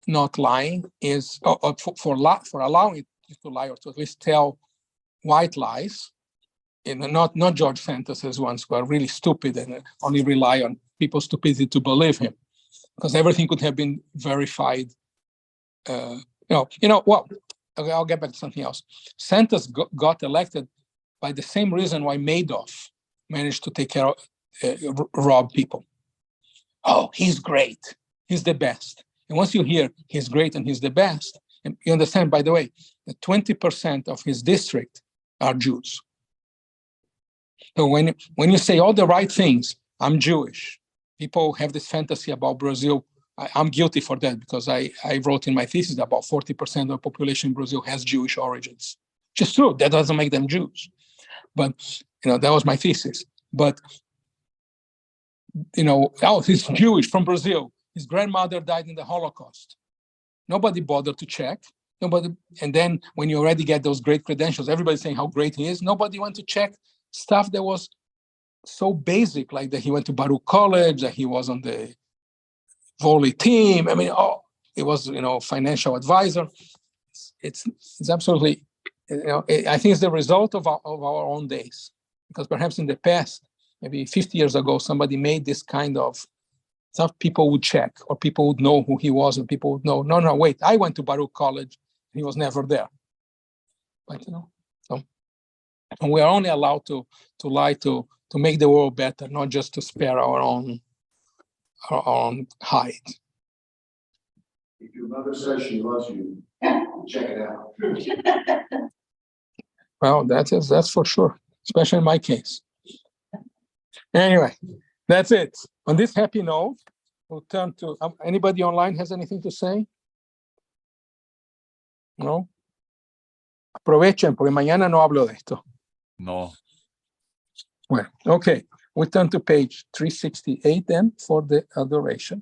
not lying is for allowing it to lie, or to at least tell white lies, not George Santos' ones who are really stupid and only rely on people's stupidity to believe him, because everything could have been verified. Well, okay, I'll get back to something else. Santos got elected by the same reason why Madoff managed to take care of rob people. Oh, he's great. He's the best. And once you hear he's great and he's the best, and you understand, by the way, that 20% of his district are Jews. So when you say all the right things, I'm Jewish. People have this fantasy about Brazil. I'm guilty for that because I wrote in my thesis that about 40% of the population in Brazil has Jewish origins. Which is true. That doesn't make them Jews. But, that was my thesis. But, he's Jewish from Brazil. His grandmother died in the Holocaust. Nobody bothered to check. And then when you already get those great credentials, everybody's saying how great he is. Nobody went to check stuff that was so basic, like that he went to Baruch College, that he was on the volley team. I mean, he was, financial advisor. It's absolutely, I think it's the result of our own days. Because perhaps in the past, maybe 50 years ago, somebody made this kind of stuff, people would check, or people would know who he was, and people would know, no, wait, I went to Baruch College, he was never there. But, so and we are only allowed to lie to make the world better, not just to spare our own hide. If your mother says she loves you, check it out. Well, that's for sure, especially in my case. Anyway, that's it. On this happy note, we'll turn to anybody online has anything to say? No? Aprovechen, porque mañana no hablo de esto. No. Well, okay. We turn to page 368 then for the adoration.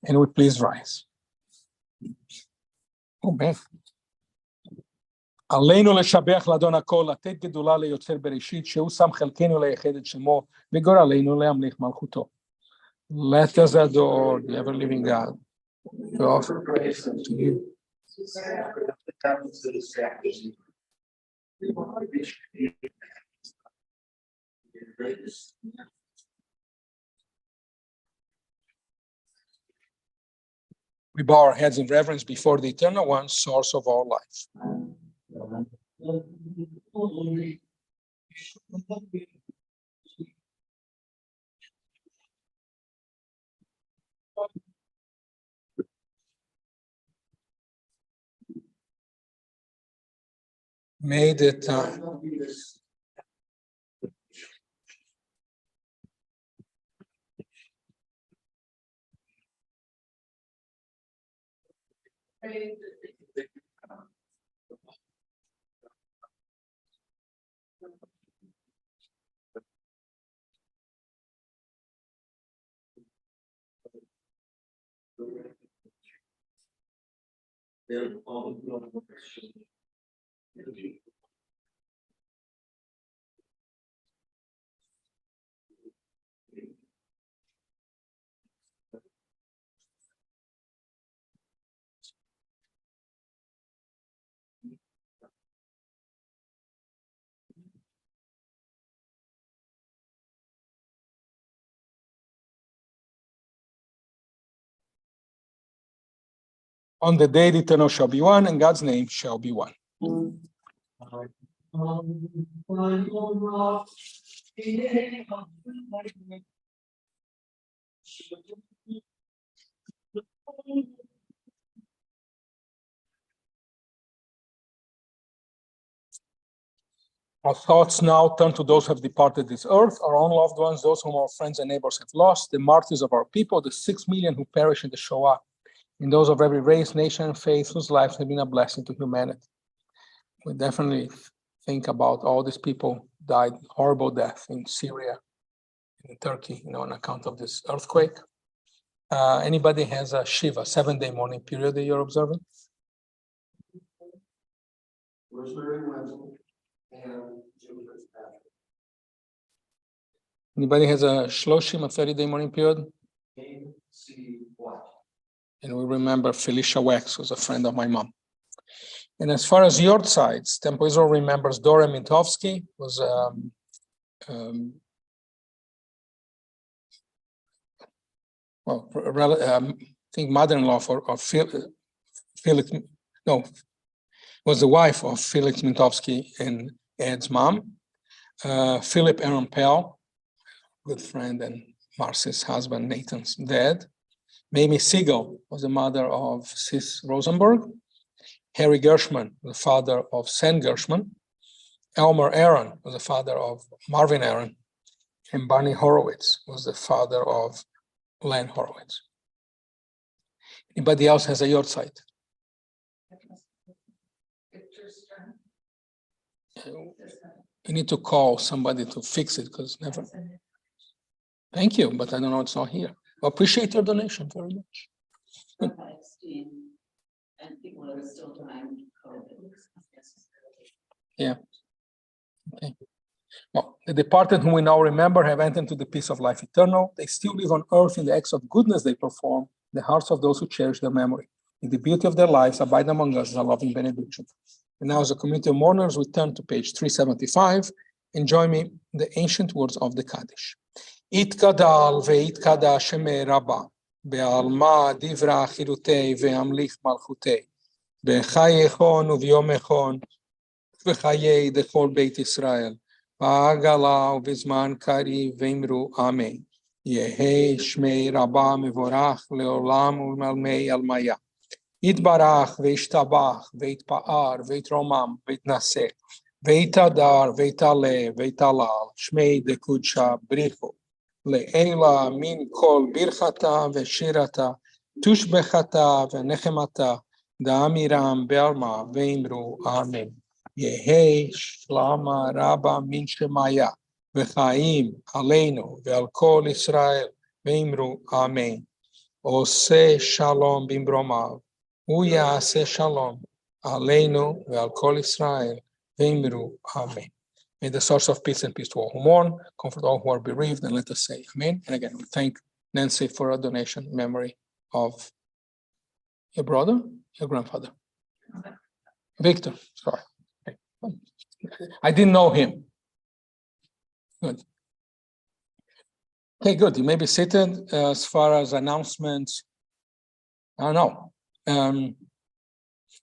And we please rise. Oh man. עלינו לשבח לאדון הכל, לתת גדולה ליוצר בראשית, שהוא שם חלקנו לייחד את שמו, וגורלנו להמליך מלכותו. Let us adore the ever-living God. We offer praise to you. We bow our heads in reverence before the Eternal One, source of all life. made it. On the day the eternal shall be one, and God's name shall be one. Our thoughts now turn to those who have departed this earth, our own loved ones, those whom our friends and neighbors have lost, the martyrs of our people, the 6 million who perished in the Shoah, and those of every race, nation, and faith whose lives have been a blessing to humanity. We definitely think about all these people died horrible death in Syria, in Turkey, on account of this earthquake. Anybody has a Shiva, 7-day mourning period that you're observing? Anybody has a Shloshim, a 30-day mourning period? And we remember Felicia Wax, who's a friend of my mom. And as far as your sides, Temple Israel remembers Dora Mintovsky, was I think mother-in-law of Felix, was the wife of Felix Mintovsky and Ed's mom. Philip Aaron Pell, good friend, and Marcy's husband, Nathan's dad. Mamie Siegel was the mother of Sis Rosenberg. Harry Gershman, the father of Sam Gershman. Elmer Aaron was the father of Marvin Aaron. And Barney Horowitz was the father of Len Horowitz. Anybody else has a yahrzeit? You need to call somebody to fix it because never. Thank you, but I don't know, it's not here. I appreciate your donation very much. And people are still dying of COVID. Yeah. Okay. Well, the departed whom we now remember have entered into the peace of life eternal. They still live on earth in the acts of goodness they perform, in the hearts of those who cherish their memory. In the beauty of their lives, abide among us as a loving benediction. And now, as a community of mourners, we turn to page 375 and join me in the ancient words of the Kaddish. Itkadal ve'itkada sheme rabba, be'alma divra chilutei ve'amlich malchutei, be'chayechon u'vyomechon, ve'chayei dechol beit Yisrael, ba'agala u'bizman kari ve'imru amen. Yehei shmei rabba mevorach le'olam u'malmei almaya. Yitbarach ve'ishtabach ve'itpa'ar ve'itromam ve'itnaseh ve'itadar ve'itale ve'italal shmei dekudsha brichu le'ela min kol birchata ve'shirata tushbechata ve'nechemata da'amiram be'alma ve'imru amen. Yehei shlama rabba min shemaya ve'chaim aleinu ve'al kol Israel ve'imru amen. Ose shalom bimromav Uyase shalom, aleinu ve'al kol Israel, ve'imru amen. May the source of peace and peace to all who mourn, comfort all who are bereaved, and let us say amen. And again, we thank Nancy for a donation in memory of your brother, your grandfather. Victor, sorry. I didn't know him. Good. Okay, good. You may be seated. As far as announcements, I don't know. The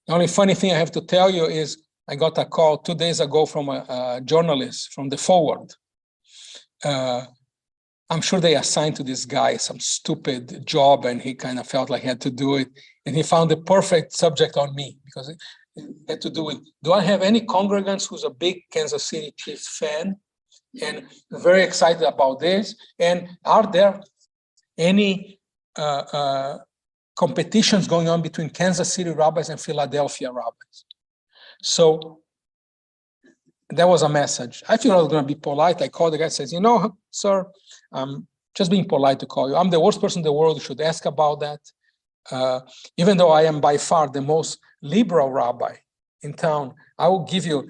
only funny thing I have to tell you is I got a call 2 days ago from a journalist from the Forward. I'm sure they assigned to this guy some stupid job and he kind of felt like he had to do it. And he found the perfect subject on me because had to do with, do I have any congregants who's a big Kansas City Chiefs fan and very excited about this? And are there any competitions going on between Kansas City rabbis and Philadelphia rabbis? So that was a message. I feel I was going to be polite. I called the guy and says, you know, sir, I'm just being polite to call you. I'm the worst person in the world. You should ask about that. Even though I am by far the most liberal rabbi in town, I will give you,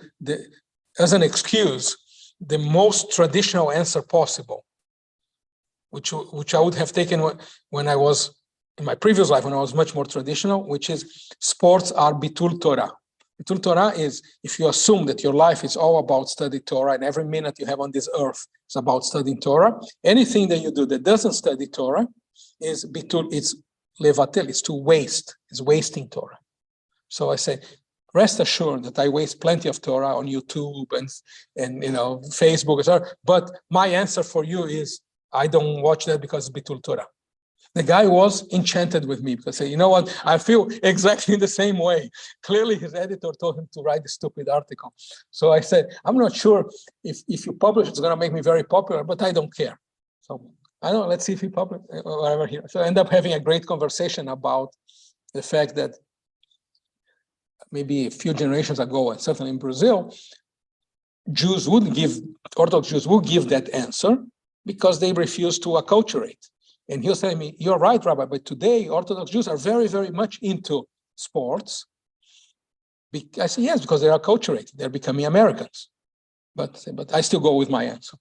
as an excuse, the most traditional answer possible, which I would have taken when I was in my previous life, when I was much more traditional, which is sports are bitul Torah. Bitul Torah is if you assume that your life is all about study Torah and every minute you have on this earth is about studying Torah, anything that you do that doesn't study Torah is bitul, it's levatel, it's to waste, it's wasting Torah. So I say, rest assured that I waste plenty of Torah on YouTube and you know, Facebook, etc. But my answer for you is I don't watch that because it's bitul Torah. The guy was enchanted with me because you know what, I feel exactly the same way. Clearly his editor told him to write the stupid article. So I said, I'm not sure if you publish, it's gonna make me very popular, but I don't care. So I don't know, let's see if he publish whatever here. So I end up having a great conversation about the fact that maybe a few generations ago, and certainly in Brazil, Orthodox Jews would give that answer because they refused to acculturate. And he was telling me, you're right, Rabbi, but today Orthodox Jews are very, very much into sports. I said, yes, because they're acculturated. They're becoming Americans. But I still go with my answer.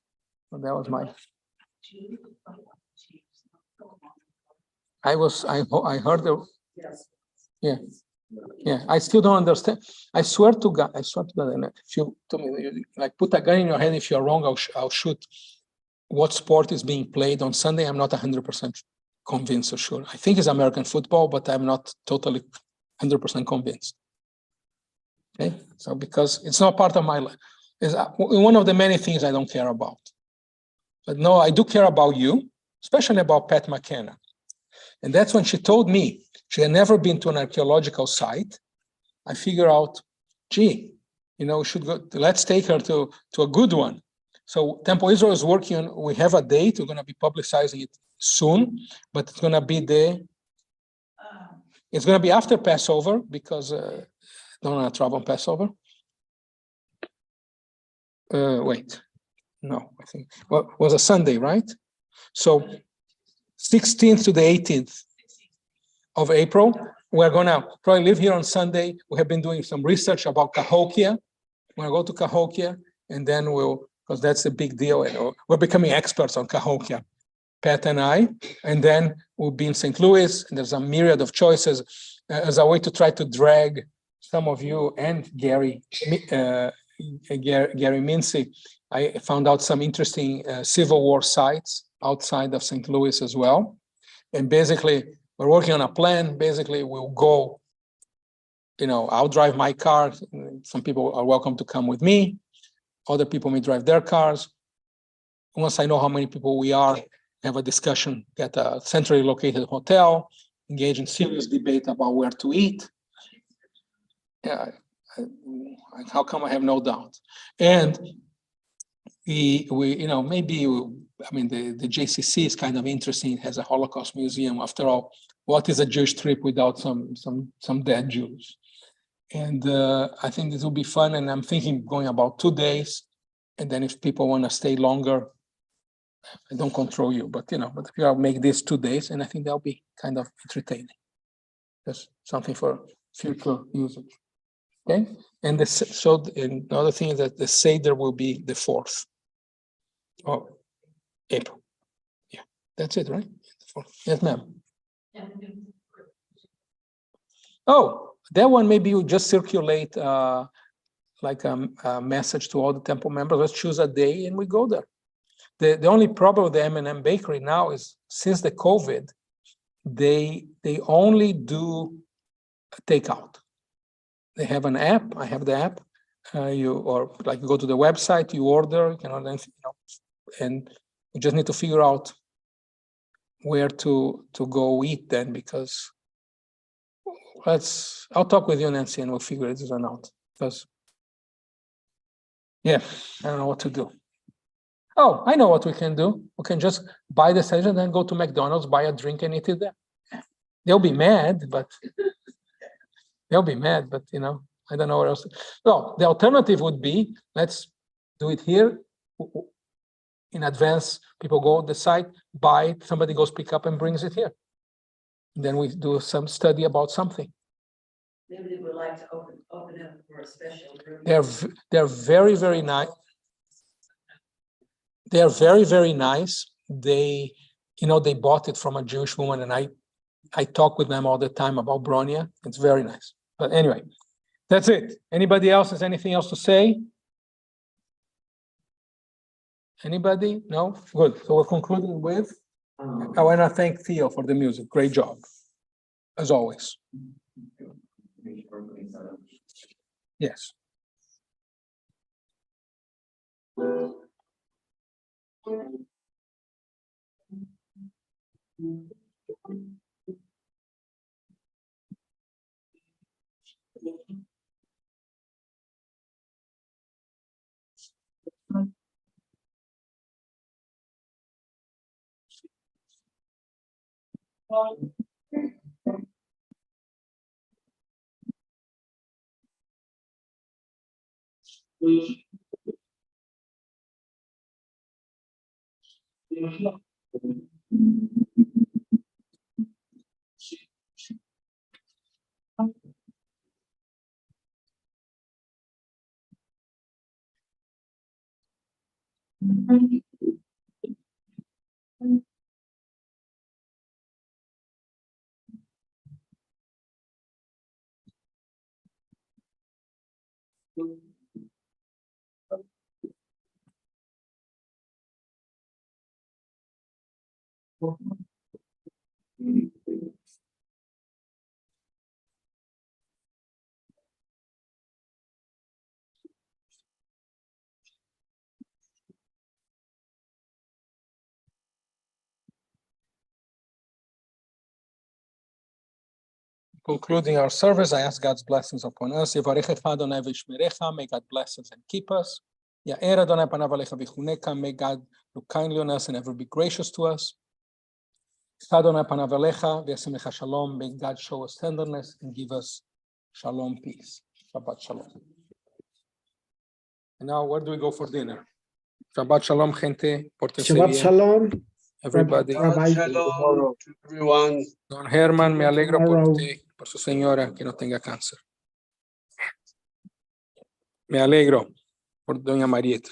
So that was my... I heard the... Yeah. Yeah, I still don't understand. I swear to God, and if you tell me, like, put a gun in your head, if you're wrong, I'll shoot. What sport is being played on Sunday? I'm not 100% convinced or sure. I think it's American football, but I'm not totally 100% convinced. Okay, so because it's not part of my life. It's one of the many things I don't care about. But no, I do care about you, especially about Pat McKenna. And that's when she told me she had never been to an archaeological site. I figure out, gee, you know, let's take her to a good one. So Temple Israel is working on, we have a date, we're going to be publicizing it soon, but it's going to be it's going to be after Passover because I don't want to travel on Passover. Wait, no, I think, well, it was a Sunday, right? So 16th to the 18th of April, we're going to probably live here on Sunday. We have been doing some research about Cahokia. We're going to go to Cahokia, and then because that's a big deal, and we're becoming experts on Cahokia, Pat and I, and then we'll be in St. Louis, and there's a myriad of choices as a way to try to drag some of you and Gary Mincy. I found out some interesting Civil War sites outside of St. Louis as well. And basically, we're working on a plan. Basically, we'll go, you know, I'll drive my car. Some people are welcome to come with me. Other people may drive their cars. Once I know how many people we are, have a discussion at a centrally located hotel, engage in serious debate about where to eat. Yeah, how come I have no doubt? And we you know, maybe, I mean, the JCC is kind of interesting. It has a Holocaust museum. After all, what is a Jewish trip without some dead Jews? And I think this will be fun. And I'm thinking going about 2 days. And then if people want to stay longer, I don't control you, but you know, but if you make this 2 days, and I think that'll be kind of entertaining. Just something for future usage. Okay. And and the other thing is that the Seder will be the 4th of April. Yeah, that's it, right? Yes, ma'am. Oh, that one maybe you just circulate like a message to all the temple members. Let's choose a day and we go there. The only problem with the M&M Bakery now is since the COVID, they only do takeout. They have an app. I have the app. You go to the website, you order, you know, and you just need to figure out where to go eat then, because I'll talk with you, Nancy, and we'll figure this one out. Because, yeah, I don't know what to do. Oh, I know what we can do. We can just buy the sandwich and then go to McDonald's, buy a drink and eat it there. They'll be mad, but you know, I don't know what else. No, the alternative would be, let's do it here. In advance, people go to the site, buy it, somebody goes pick up and brings it here. Then we do some study about something. Maybe they would like to open up for a special group. They're very, very nice. They are very, very nice. They, you know, they bought it from a Jewish woman, and I talk with them all the time about Bronia. It's very nice. But anyway, that's it. Anybody else has anything else to say? Anybody? No? Good. So we're concluding with, I want to thank Theo for the music. Great job, as always. Yes. Concluding our service, I ask God's blessings upon us. Yevarechecha Adonai v'yishmerecha. May God bless us and keep us. Ya'er Adonai panav alecha v'chuneka. May God look kindly on us and ever be gracious to us. Adonai panav alecha v'yasim lecha shalom. May God show us tenderness and give us shalom, peace. Shabbat shalom. And now, where do we go for dinner? Shabbat shalom, gente. Pórtense Shabbat bien. shalom. Everybody. Rabbi. Shalom to everyone. Don Herman, me alegro por Tomorrow. usted, por su señora que no tenga cáncer. Me alegro por doña Marieta.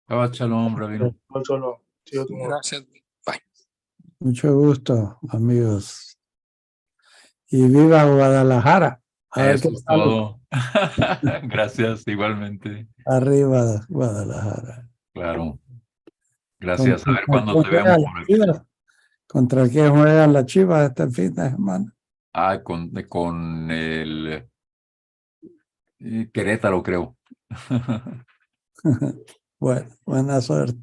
Shabbat shalom, Rabino. Shalom. See you tomorrow. Gracias. Bye. Mucho gusto, amigos. Y viva Guadalajara. A ver Eso qué es tal. todo. Gracias, igualmente. Arriba Guadalajara. Claro. Gracias. A ver ¿Contra cuándo quién te vemos juegan por las aquí. Chivas? ¿Contra quién juegan las Chivas este fin de semana? Ah, con el Querétaro, creo. Bueno, buena suerte.